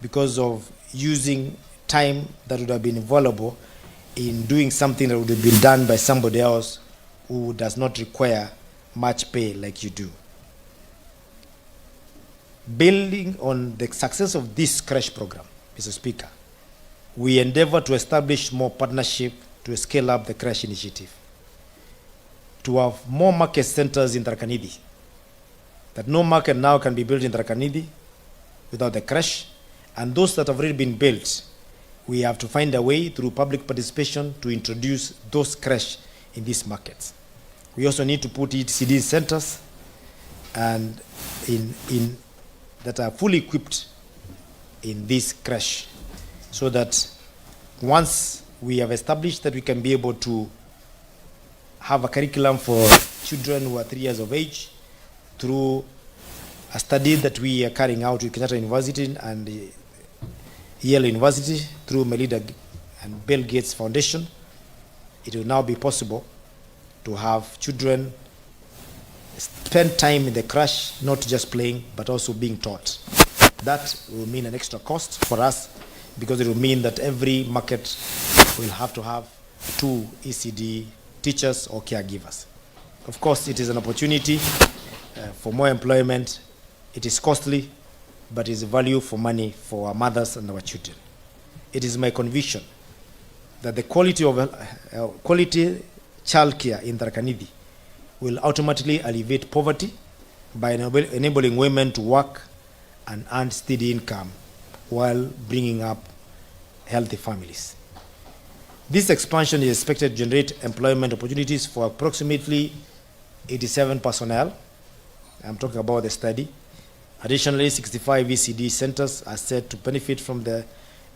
because of using time that would have been valuable in doing something that would have been done by somebody else who does not require much pay like you do. Building on the success of this creche program, Mr. Speaker, we endeavor to establish more partnership to scale up the creche initiative, to have more market centers in Tharaka Nithi, that no market now can be built in Tharaka Nithi without the creche, and those that have already been built, we have to find a way through public participation to introduce those creche in these markets. We also need to put ECD centers and in that are fully equipped in this creche, so that once we have established that we can be able to have a curriculum for children who are 3 years of age through a study that we are carrying out with Kenyatta University and Yale University through Melinda and Bill Gates Foundation, it will now be possible to have children spend time in the creche, not just playing, but also being taught. That will mean an extra cost for us, because it will mean that every market will have to have 2 ECD teachers or caregivers. Of course, it is an opportunity for more employment. It is costly, but is value for money for our mothers and our children. It is my conviction that the quality childcare in Tharaka Nithi will ultimately alleviate poverty by enabling women to work and earn steady income while bringing up healthy families. This expansion is expected to generate employment opportunities for approximately 87 personnel. I'm talking about the study. Additionally, 65 ECD centers are said to benefit from the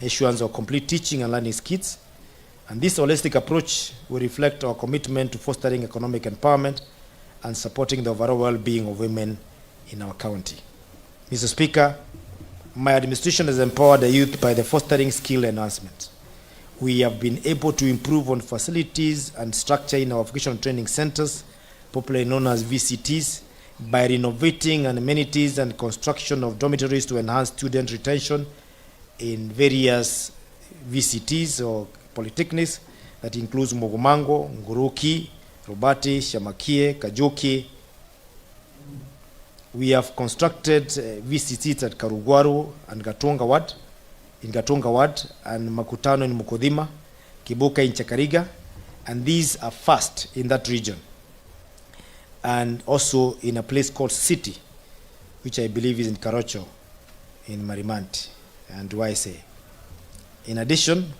issuance of complete teaching and learning kits. And this holistic approach will reflect our commitment to fostering economic empowerment and supporting the overall well-being of women in our county. Mr. Speaker, my administration has empowered the youth by the fostering skill enhancement. We have been able to improve on facilities and structure in our vocational training centers, popularly known as VCTs, by renovating and amenities and construction of dormitories to enhance student retention in various VCTs or polytechnics that includes Mogomango, Nguruki, Rubati, Shamakie, Kajoki. We have constructed VCTs at Karugwaru and Gatonga Ward, and Makutano in Mukodhima, Kibuka in Chakariga, and these are first in that region. And also in a place called City, which I believe is in Karocho, in Marimanti and YSA. In addition,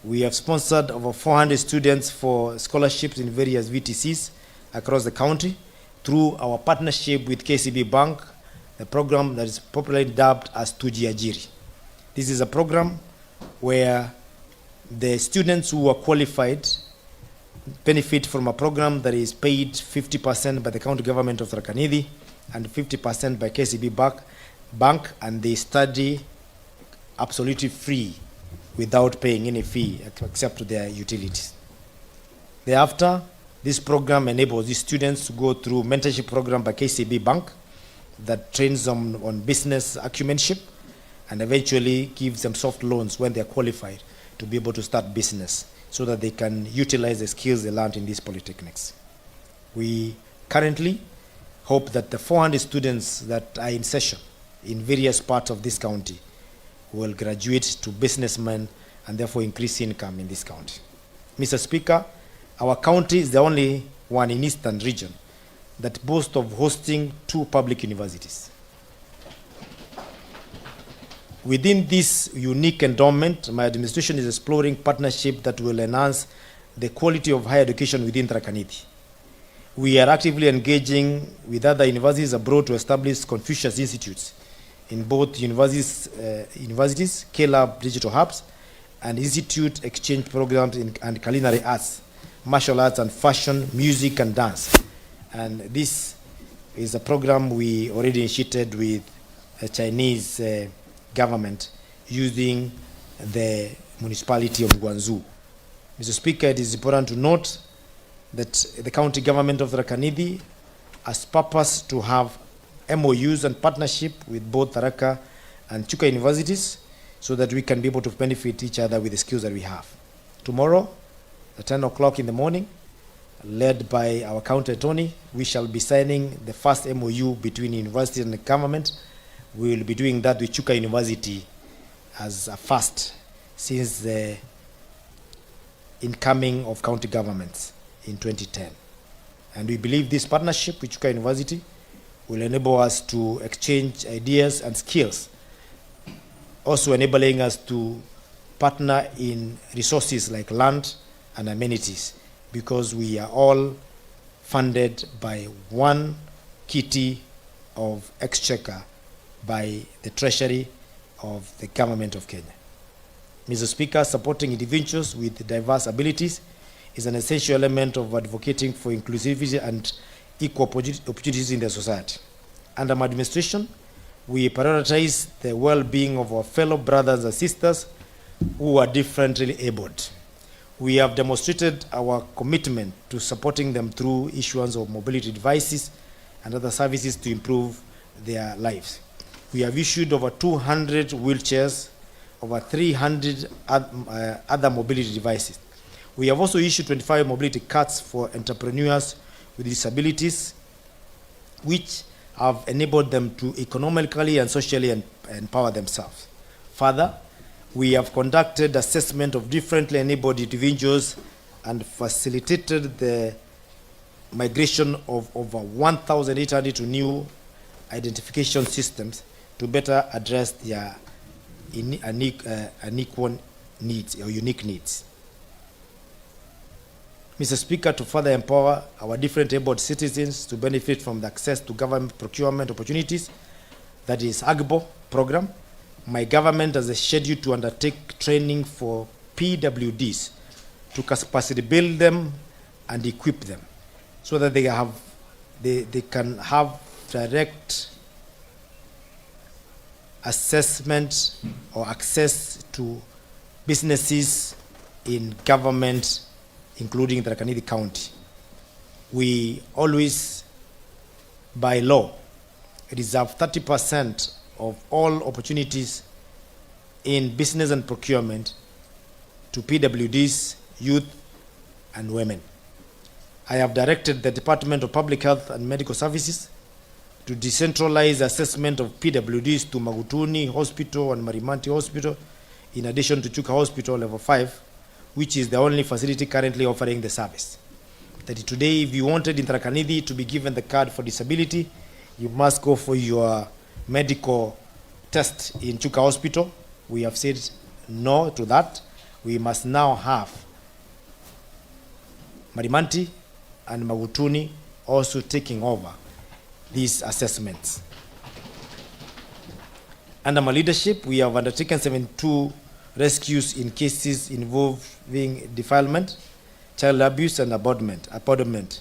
we have sponsored over 400 students for scholarships in various VTCs across the county through our partnership with KCB Bank, a program that is popularly dubbed as Tujiajiri. This is a program where the students who are qualified benefit from a program that is paid 50% by the county government of Tharaka Nithi and 50% by KCB Bank, and they study absolutely free without paying any fee except their utilities. Thereafter, this program enables these students to go through mentorship program by KCB Bank that trains them on business acumenship and eventually gives them soft loans when they are qualified to be able to start business so that they can utilize the skills they learned in these polytechnics. We currently hope that the 400 students that are in session in various parts of this county will graduate to businessmen and therefore increase income in this county. Mr. Speaker, our county is the only one in Eastern region that boasts of hosting 2 public universities. Within this unique endowment, my administration is exploring partnership that will enhance the quality of higher education within Tharaka Nithi. We are actively engaging with other universities abroad to establish Confucius Institutes in both universities, K-Lab digital hubs, and institute exchange programs and culinary arts, martial arts and fashion, music and dance. And this is a program we already initiated with a Chinese government using the municipality of Guangzhou. Mr. Speaker, it is important to note that the county government of Tharaka Nithi has purpose to have MOUs and partnership with both Tharaka and Chuka universities so that we can be able to benefit each other with the skills that we have. Tomorrow, at 10 o'clock in the morning, led by our county attorney, we shall be signing the first MOU between university and the government. We will be doing that with Chuka University as a first since the incoming of county governments in 2010. And we believe this partnership with Chuka University will enable us to exchange ideas and skills, also enabling us to partner in resources like land and amenities, because we are all funded by one kitty of exchequer by the treasury of the government of Kenya. Mr. Speaker, supporting individuals with diverse abilities is an essential element of advocating for inclusivity and equal opportunities in the society. Under my administration, we prioritize the well-being of our fellow brothers and sisters who are differently abled. We have demonstrated our commitment to supporting them through issuance of mobility devices and other services to improve their lives. We have issued over 200 wheelchairs, over 300 other mobility devices. We have also issued 25 mobility cards for entrepreneurs with disabilities, which have enabled them to economically and socially empower themselves. Further, we have conducted assessment of differently enabled individuals and facilitated the migration of over 1,800 to new identification systems to better address their unequal needs or unique needs. Mr. Speaker, to further empower our different abled citizens to benefit from the access to government procurement opportunities, that is AGBO program, my government has a schedule to undertake training for PWDs to capacity build them and equip them so that they can have direct assessment or access to businesses in government, including Tharaka Nithi County. We always by law, reserve 30% of all opportunities in business and procurement to PWDs, youth, and women. I have directed the Department of Public Health and Medical Services to decentralize assessment of PWDs to Magutuni Hospital and Marimanti Hospital, in addition to Chuka Hospital Level 5, which is the only facility currently offering the service. That today, if you wanted in Tharaka Nithi to be given the card for disability, you must go for your medical test in Chuka Hospital. We have said no to that. We must now have Marimanti and Magutuni also taking over these assessments. Under my leadership, we have undertaken 72 rescues in cases involving defilement, child abuse, and abandonment,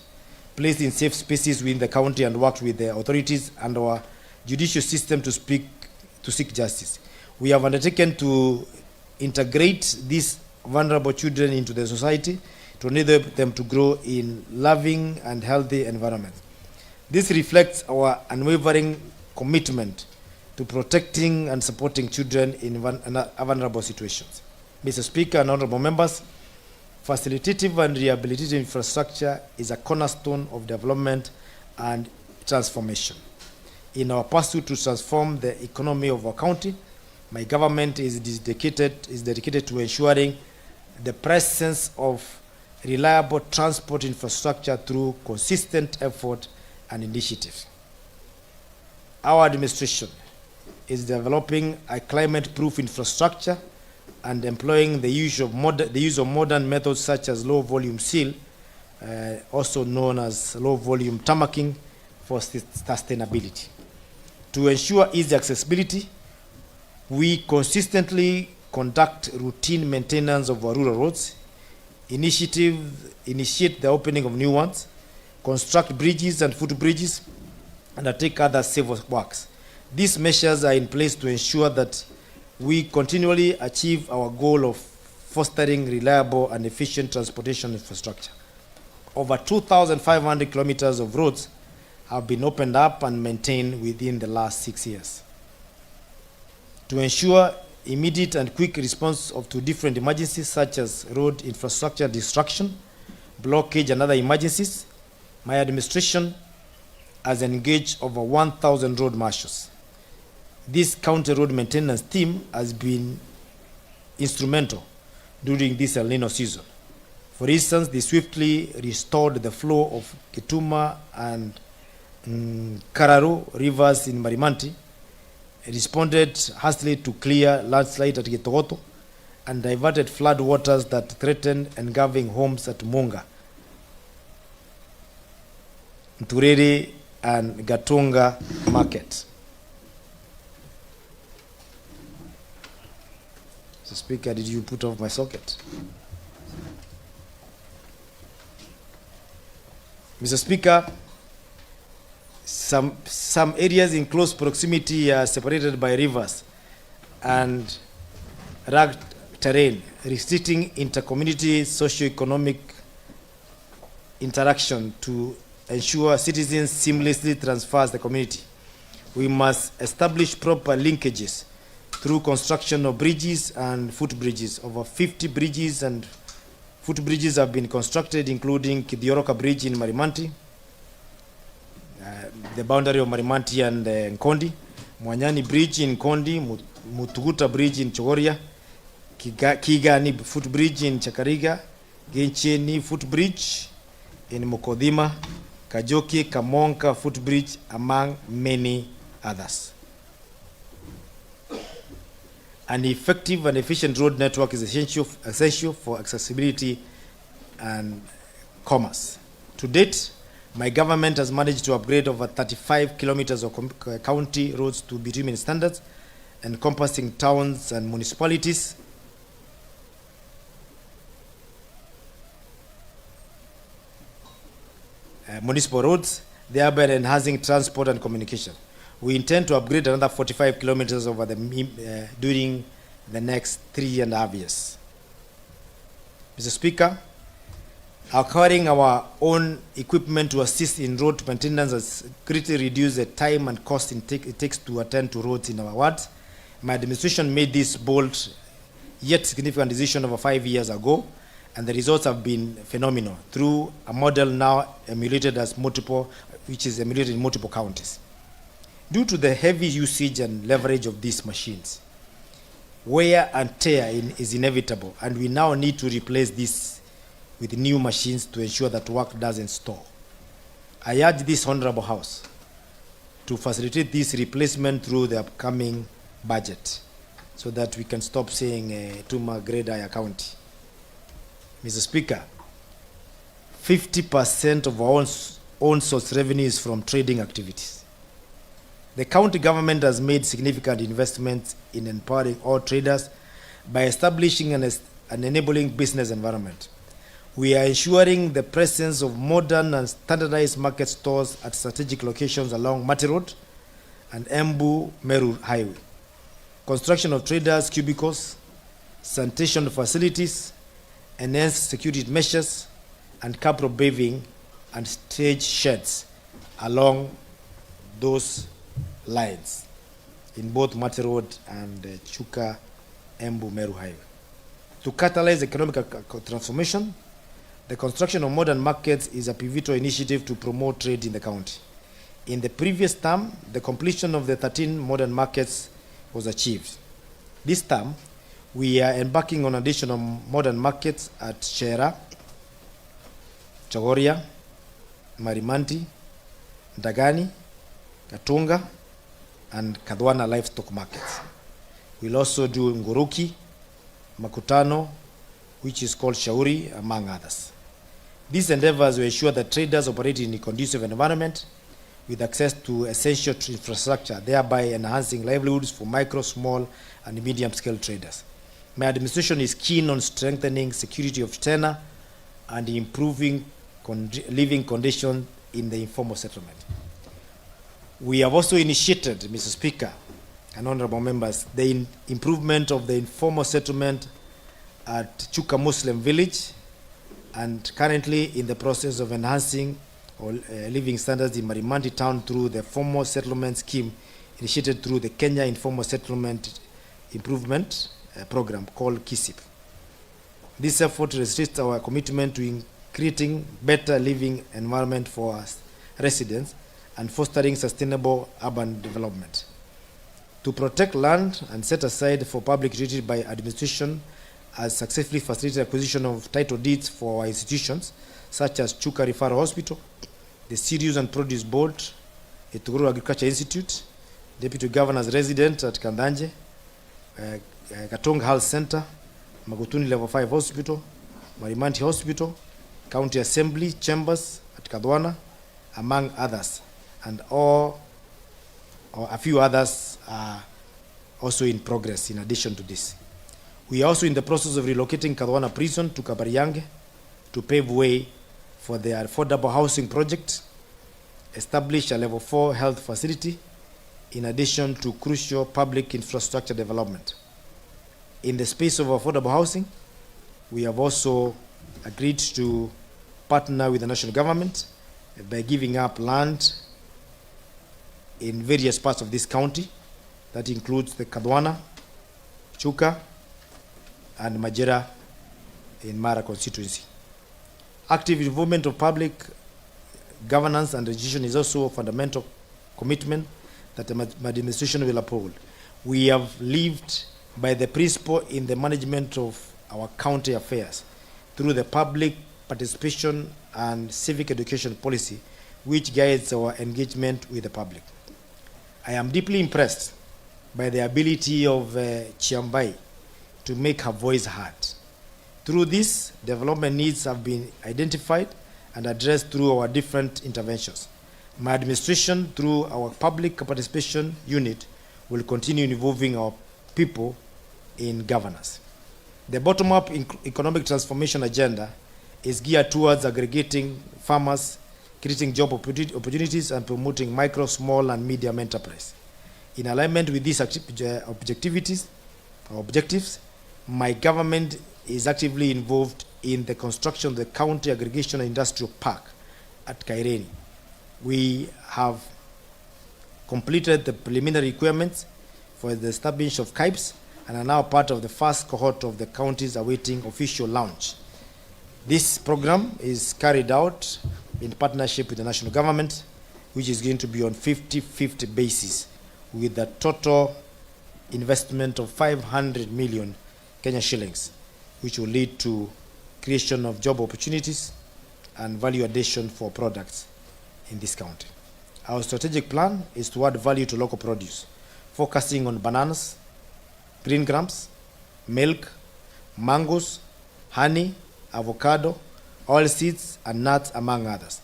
placed in safe spaces within the county, and worked with the authorities and our judicial system to seek justice. We have undertaken to integrate these vulnerable children into the society to enable them to grow in loving and healthy environments. This reflects our unwavering commitment to protecting and supporting children in vulnerable situations. Mr. Speaker and honorable members, facilitative and rehabilitative infrastructure is a cornerstone of development and transformation. In our pursuit to transform the economy of our county, my government is dedicated to ensuring the presence of reliable transport infrastructure through consistent effort and initiative. Our administration is developing a climate-proof infrastructure and employing the use of modern methods such as low-volume seal, also known as low-volume tarmacking, for sustainability. To ensure easy accessibility, we consistently conduct routine maintenance of our rural roads, initiate the opening of new ones, construct bridges and footbridges, and undertake other civil works. These measures are in place to ensure that we continually achieve our goal of fostering reliable and efficient transportation infrastructure. Over 2,500 kilometers of roads have been opened up and maintained within the last 6 years. To ensure immediate and quick response to different emergencies such as road infrastructure destruction, blockage, and other emergencies, my administration has engaged over 1,000 road marshals. This county road maintenance team has been instrumental during this El Nino season. For instance, they swiftly restored the flow of Ketuma and Kararo rivers in Marimanti, responded hastily to clear landslide at Getogoto, and diverted flood waters that threatened engulfing homes at Munga, Nturere, and Gatunga Market. Mr. Speaker, did you put off my socket? Mr. Speaker, some areas in close proximity are separated by rivers and rugged terrain, restricting intercommunity socio-economic interaction to ensure citizens seamlessly transfer the community. We must establish proper linkages through construction of bridges and footbridges. Over 50 bridges and footbridges have been constructed, including Kidioroka Bridge in Marimanti, the boundary of Marimanti and Nkondi, Mwanyani Bridge in Nkondi, Mutuguta Bridge in Chogoria, Kigani Footbridge in Chakariga, Gencheni Footbridge in Mukodhima, Kajoki Kamonka Footbridge, among many others. An effective and efficient road network is essential for accessibility and commerce. To date, my government has managed to upgrade over 35 kilometers of county roads to bitumen standards, encompassing towns and municipalities. Municipal roads, thereby enhancing transport and communication. We intend to upgrade another 45 kilometers over during the next 3.5 years. Mr. Speaker, Acquiring our own equipment to assist in road maintenance has greatly reduced the time and cost it takes to attend to roads in our wards. My administration made this bold yet significant decision over 5 years ago, and the results have been phenomenal through a model now emulated which is emulated in multiple counties. Due to the heavy usage and leverage of these machines, wear and tear is inevitable, and we now need to replace this with new machines to ensure that work doesn't stall. I urge this Honorable House to facilitate this replacement through the upcoming budget so that we can stop saying Tuma Grade County. Mr. Speaker, 50% of our own source revenue is from trading activities. The county government has made significant investments in empowering all traders by establishing an enabling business environment. We are ensuring the presence of modern and standardized market stores at strategic locations along Mati Road and Embu Meru Highway. Construction of traders' cubicles, sanitation facilities, enhanced security measures, and capital paving and stage sheds along those lines in both Mati Road and Chuka Embu Meru Highway. To catalyze economic transformation, the construction of modern markets is a pivotal initiative to promote trade in the county. In the previous term, the completion of the 13 modern markets was achieved. This term, we are embarking on additional modern markets at Shera, Chogoria, Marimanti, Ndagani, Katunga, and Kadwana livestock markets. We'll also do Nguruki, Makutano, which is called Shauri, among others. These endeavors will ensure that traders operate in a conducive environment with access to essential infrastructure, thereby enhancing livelihoods for micro, small, and medium-scale traders. My administration is keen on strengthening security of tenure and improving living conditions in the informal settlement. We have also initiated, Mr. Speaker and honorable members, the improvement of the informal settlement at Chuka Muslim Village, and currently in the process of enhancing living standards in Marimanti town through the formal settlement scheme initiated through the Kenya Informal Settlement Improvement Program called KISIP. This effort restricts our commitment to creating better living environment for our residents and fostering sustainable urban development. To protect land and set aside for public utility by administration has successfully facilitated acquisition of title deeds for our institutions, such as Chuka Referral Hospital, the Cereals and Produce Board, Ituguru Agriculture Institute, Deputy Governor's Resident at Kandanje, Katonga Health Center, Magutuni Level 5 Hospital, Marimanti Hospital, County Assembly Chambers at Kadwana, among others, and a few others are also in progress in addition to this. We are also in the process of relocating Kadwana Prison to Kabariyange to pave way for the affordable housing project, establish a level 4 health facility, in addition to crucial public infrastructure development. In the space of affordable housing, we have also agreed to partner with the national government by giving up land in various parts of this county. That includes the Kadwana, Chuka, and Majera in Mara constituency. Active involvement of public governance and legislation is also a fundamental commitment that the administration will uphold. We have lived by the principle in the management of our county affairs through the public participation and civic education policy, which guides our engagement with the public. I am deeply impressed by the ability of Chiambai to make her voice heard. Through this, development needs have been identified and addressed through our different interventions. My administration, through our public participation unit, will continue involving our people in governance. The bottom-up economic transformation agenda is geared towards aggregating farmers, creating job opportunities, and promoting micro, small, and medium enterprise. In alignment with these objectives, my government is actively involved in the construction of the County Aggregation Industrial Park at Kaireni. We have completed the preliminary requirements for the establishment of KIPES and are now part of the first cohort of the counties awaiting official launch. This program is carried out in partnership with the national government, which is going to be on 50-50 basis with a total investment of 500 million Kenya shillings, which will lead to creation of job opportunities and value addition for products in this county. Our strategic plan is to add value to local produce, focusing on bananas, green grams, milk, mangoes, honey, avocado, oilseeds, and nuts, among others.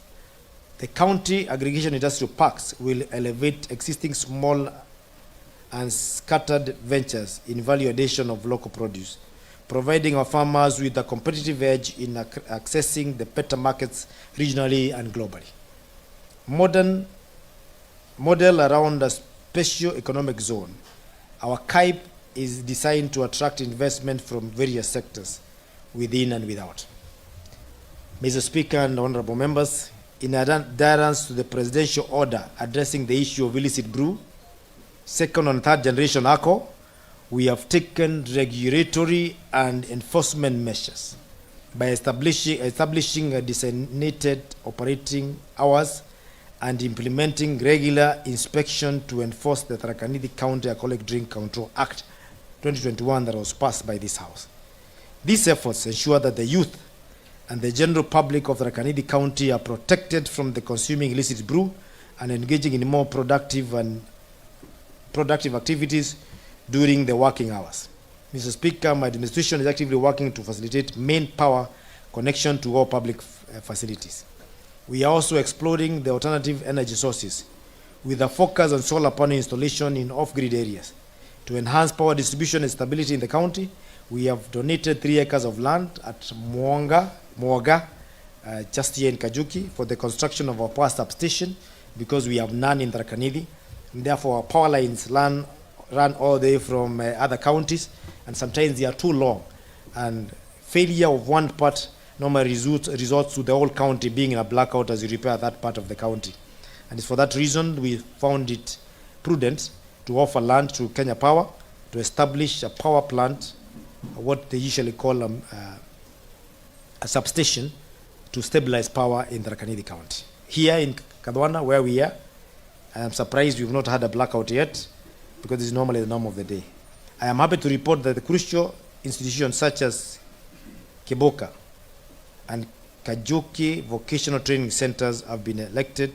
The county aggregation industrial parks will elevate existing small and scattered ventures in value addition of local produce, providing our farmers with a competitive edge in accessing the better markets regionally and globally. Model around a special economic zone, our KIPE is designed to attract investment from various sectors within and without. Mr. Speaker and honorable members, in adherence to the presidential order addressing the issue of illicit brew, second and third generation alcohol, we have taken regulatory and enforcement measures by establishing a designated operating hours and implementing regular inspection to enforce the Tharaka Nithi County Alcoholic Drink Control Act 2021 that was passed by this House. These efforts ensure that the youth and the general public of Tharaka Nithi County are protected from the consuming illicit brew and engaging in more productive activities during the working hours. Mr. Speaker, my administration is actively working to facilitate main power connection to all public facilities. We are also exploring the alternative energy sources with a focus on solar panel installation in off-grid areas. To enhance power distribution and stability in the county, we have donated 3 acres of land at Mwoga, just here in Kajuki, for the construction of a power substation because we have none in Tharaka Nithi. Therefore, our power lines run all the way from other counties, and sometimes they are too long. And failure of one part normally resorts to the whole county being in a blackout as you repair that part of the county. And it's for that reason we found it prudent to offer land to Kenya Power to establish a power plant, what they usually call a substation, to stabilize power in Tharaka Nithi County. Here in Kadwana, where we are, I am surprised we've not had a blackout yet, because this is normally the norm of the day. I am happy to report that the crucial institutions such as Kiboka and Kajuki vocational training centers have been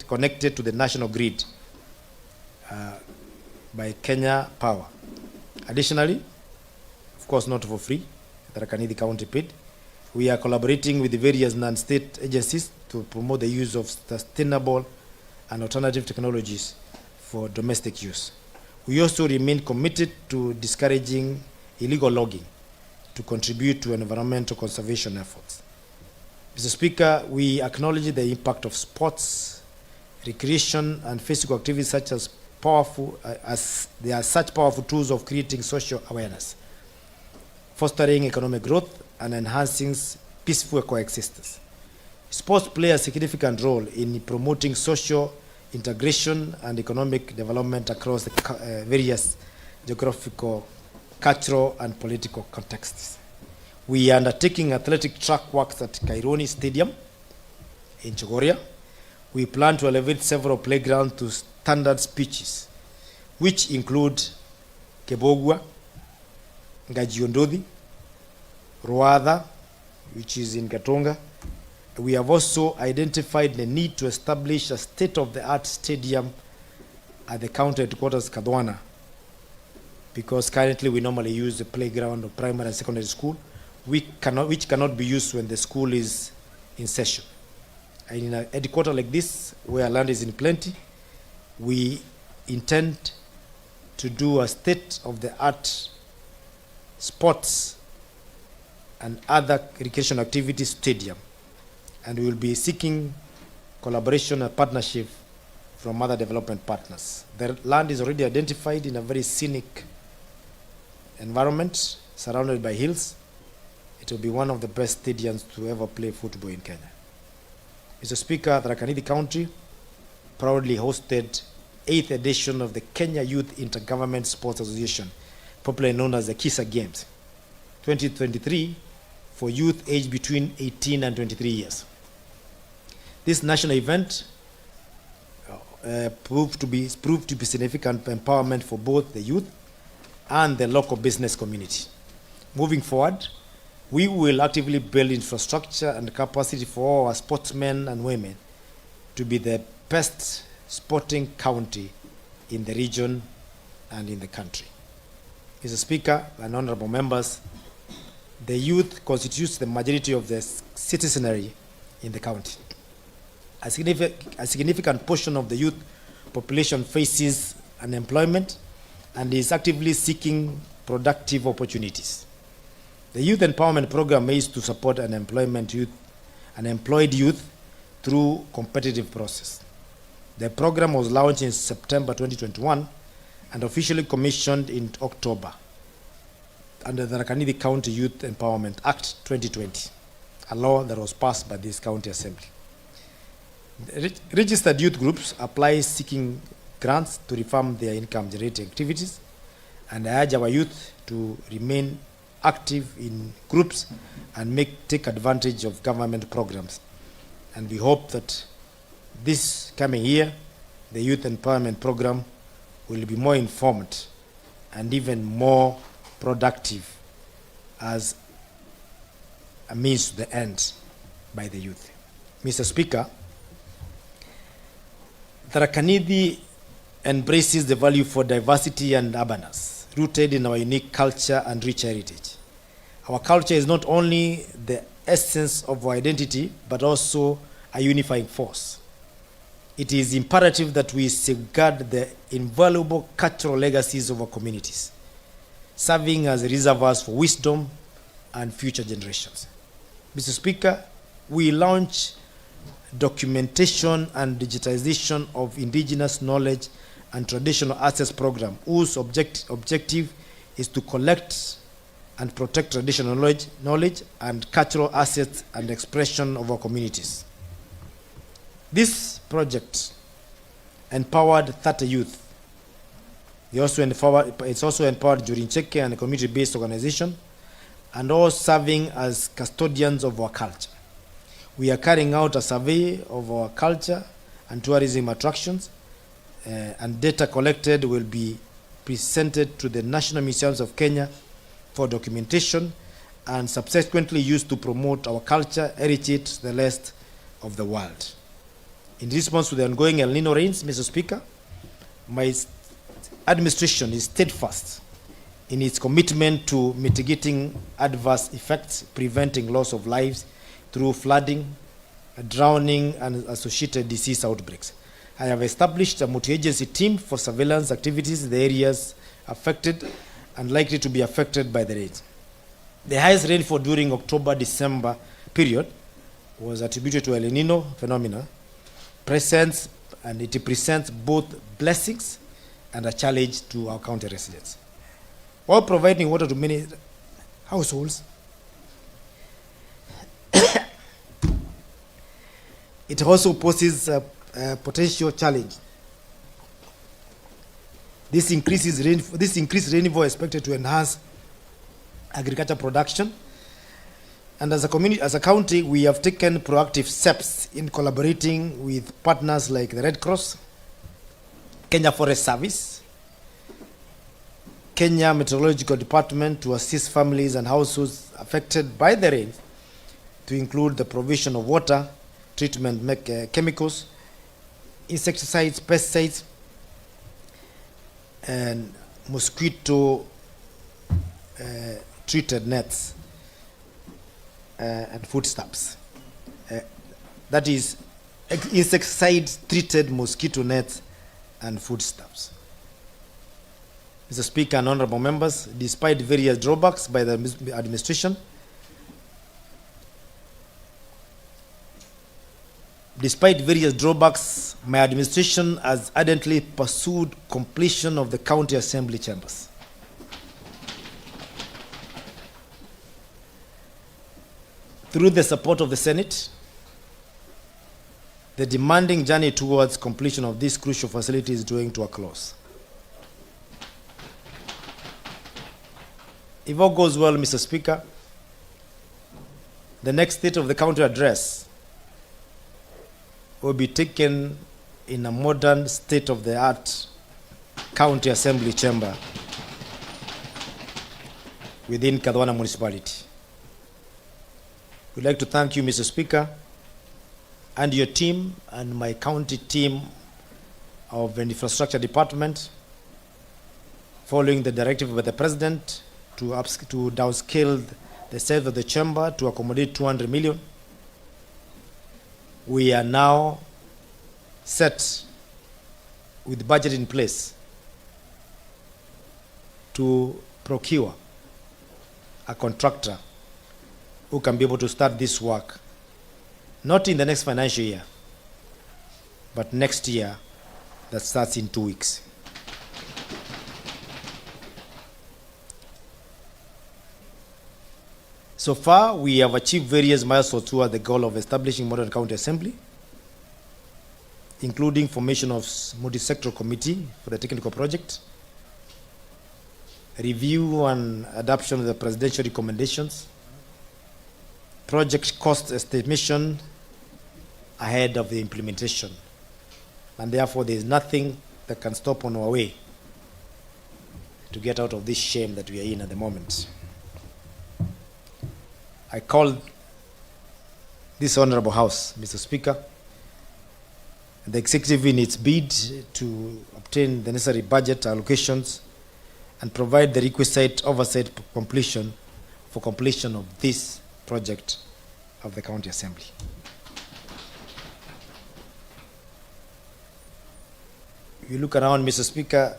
connected to the national grid by Kenya Power. Additionally, of course not for free, Tharaka Nithi County paid, we are collaborating with the various non-state agencies to promote the use of sustainable and alternative technologies for domestic use. We also remain committed to discouraging illegal logging to contribute to environmental conservation efforts. Mr. Speaker, we acknowledge the impact of sports, recreation, and physical activities such as they are such powerful tools of creating social awareness, fostering economic growth, and enhancing peaceful coexistence. Sports play a significant role in promoting social integration and economic development across the various geographical, cultural, and political contexts. We are undertaking athletic track works at Kaironi Stadium in Chogoria. We plan to elevate several playgrounds to standard pitches, which include Kebogwa, Ngajiondodhi, Ruadha, which is in Katonga. We have also identified the need to establish a state-of-the-art stadium at the county headquarters, Kadwana, because currently we normally use the playground of primary and secondary school, which cannot be used when the school is in session. And in a headquarter like this, where land is in plenty, we intend to do a state-of-the-art sports and other recreation activities stadium. And we will be seeking collaboration and partnership from other development partners. The land is already identified in a very scenic environment, surrounded by hills. it will be one of the best stadiums to ever play football in Kenya. Mr. Speaker, Tharaka Nithi County proudly hosted 8th edition of the Kenya Youth Intergovernment Sports Association, popularly known as the KISA Games 2023, for youth aged between 18 and 23 years. This national event proved to be significant empowerment for both the youth and the local business community. Moving forward, we will actively build infrastructure and capacity for our sportsmen and women to be the best sporting county in the region and in the country. Mr. Speaker and honorable members, the youth constitutes the majority of the citizenry in the county. A significant portion of the youth population faces unemployment and is actively seeking productive opportunities. The Youth Empowerment Program aims to support unemployed youth through competitive process. The program was launched in September 2021 and officially commissioned in October under the Tharaka Nithi County Youth Empowerment Act 2020, a law that was passed by this county assembly. Registered youth groups apply seeking grants to reform their income-generating activities, and I urge our youth to remain active in groups and take advantage of government programs. And we hope that this coming year, the Youth Empowerment Program will be more informed and even more productive as a means to the end by the youth. Mr. Speaker, Tharaka Nithi embraces the value for diversity and urbanness, rooted in our unique culture and rich heritage. Our culture is not only the essence of our identity, but also a unifying force. It is imperative that we safeguard the invaluable cultural legacies of our communities, serving as reservoirs for wisdom and future generations. Mr. Speaker, we launch documentation and digitization of indigenous knowledge and traditional access program, whose objective is to collect and protect traditional knowledge and cultural assets and expression of our communities. This project empowered 30 youth. It's also empowered during Cheke and a community-based organization, and all serving as custodians of our culture. We are carrying out a survey of our culture and tourism attractions, and data collected will be presented to the National Museums of Kenya for documentation and subsequently used to promote our culture heritage to the rest of the world. In response to the ongoing El Nino rains, Mr. Speaker, my administration is steadfast in its commitment to mitigating adverse effects, preventing loss of lives through flooding, drowning, and associated disease outbreaks. I have established a multi-agency team for surveillance activities in the areas affected and likely to be affected by the rains. The highest rainfall during October-December period was attributed to El Nino phenomena, and it presents both blessings and a challenge to our county residents. While providing water to many households, it also poses a potential challenge. This increased rainfall is expected to enhance agriculture production. And as a county, we have taken proactive steps in collaborating with partners like the Red Cross, Kenya Forest Service, Kenya Meteorological Department to assist families and households affected by the rain, to include the provision of water, treatment chemicals, insecticides, pesticides, and mosquito treated nets and foodstuffs. That is, insecticide treated mosquito nets and foodstuffs. Mr. Speaker and honorable members, despite various drawbacks by the administration, my administration has ardently pursued completion of the county assembly chambers. Through the support of the Senate, the demanding journey towards completion of this crucial facility is drawing to a close. If all goes well, Mr. Speaker, the next State of the County address will be taken in a modern, state-of-the-art county assembly chamber within Kadwana municipality. We'd like to thank you, Mr. Speaker, and your team and my county team of the infrastructure department, following the directive by the President to downscale the size of the chamber to accommodate 200 million. We are now set with budget in place to procure a contractor who can be able to start this work, not in the next financial year, but next year, that starts in 2 weeks. So far, we have achieved various milestones toward the goal of establishing modern county assembly, including formation of multi-sectoral committee for the technical project, review and adoption of the presidential recommendations, project cost estimation ahead of the implementation. And therefore, there is nothing that can stop on our way to get out of this shame that we are in at the moment. I call this Honorable House, Mr. Speaker, the executive in its bid to obtain the necessary budget allocations and provide the requisite oversight for completion of this project of the County Assembly. If you look around, Mr. Speaker,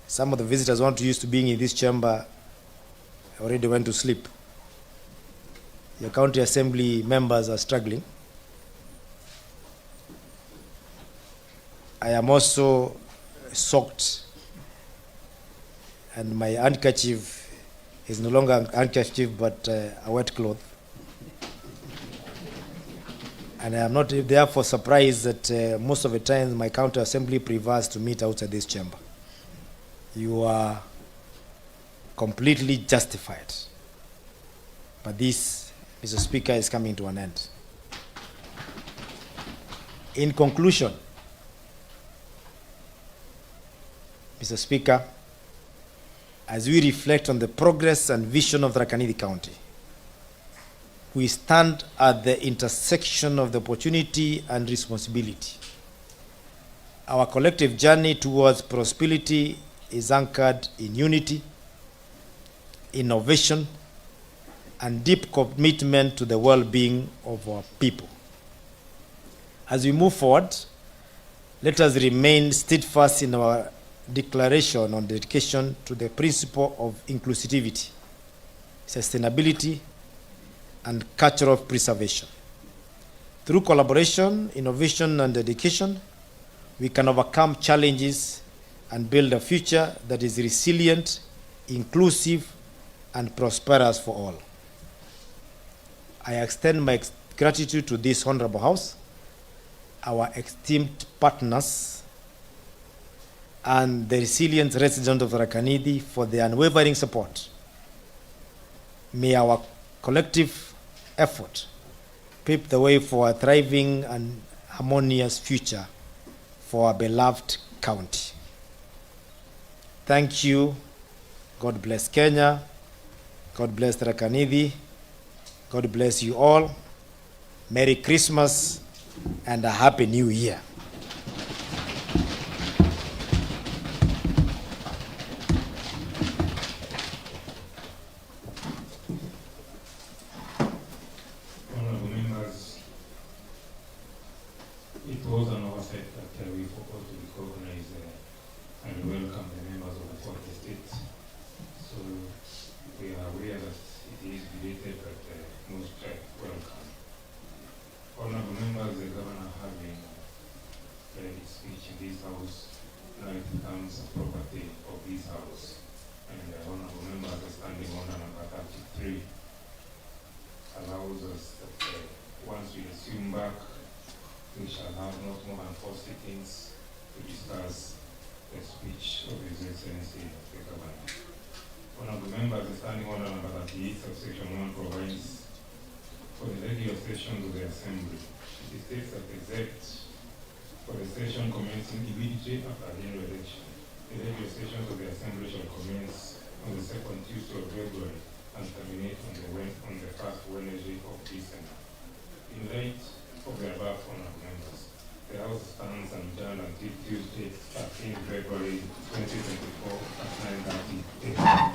some of the visitors who aren't used to being in this chamber already went to sleep. Your County Assembly members are struggling. I am also soaked, and my handkerchief is no longer a handkerchief but a wet cloth. And I am not therefore surprised that most of the time my County Assembly prefers to meet outside this chamber. You are completely justified. But this, Mr. Speaker, is coming to an end. In conclusion, Mr. Speaker, as we reflect on the progress and vision of Tharaka Nithi County, we stand at the intersection of the opportunity and responsibility. Our collective journey towards prosperity is anchored in unity, innovation, and deep commitment to the well-being of our people. As we move forward, let us remain steadfast in our declaration on dedication to the principle of inclusivity, sustainability, and cultural preservation. Through collaboration, innovation, and dedication, we can overcome challenges and build a future that is resilient, inclusive, and prosperous for all. I extend my gratitude to this Honorable House, our esteemed partners, and the resilient residents of Tharaka Nithi for their unwavering support. May our collective effort pave the way for a thriving and harmonious future for our beloved county. Thank you. God bless Kenya. God bless Tharaka Nithi. God bless you all. Merry Christmas and a Happy New Year. Honorable members, it was an oversight that we forgot to recognize and welcome the members of the Court Estate. So we are aware that it is belated, but most welcome. Honorable members, the governor having read his speech in this house, now it becomes a property of this house. And the honorable members are standing order number 33 allows us that once we resume back, we shall have not more than 4 sittings to discuss the speech of His Excellency the Governor. One of the members, the Standing Order number 38, subsection 1, provides for the regular sessions of the Assembly. It states that except for the session commencing immediately after the general election, the regular sessions of the Assembly shall commence on the second Tuesday of February and terminate on the first Wednesday of December. In light of the above, honorable members, the House stands adjourned until Tuesday, 13 February 2024 at 9:30 a.m.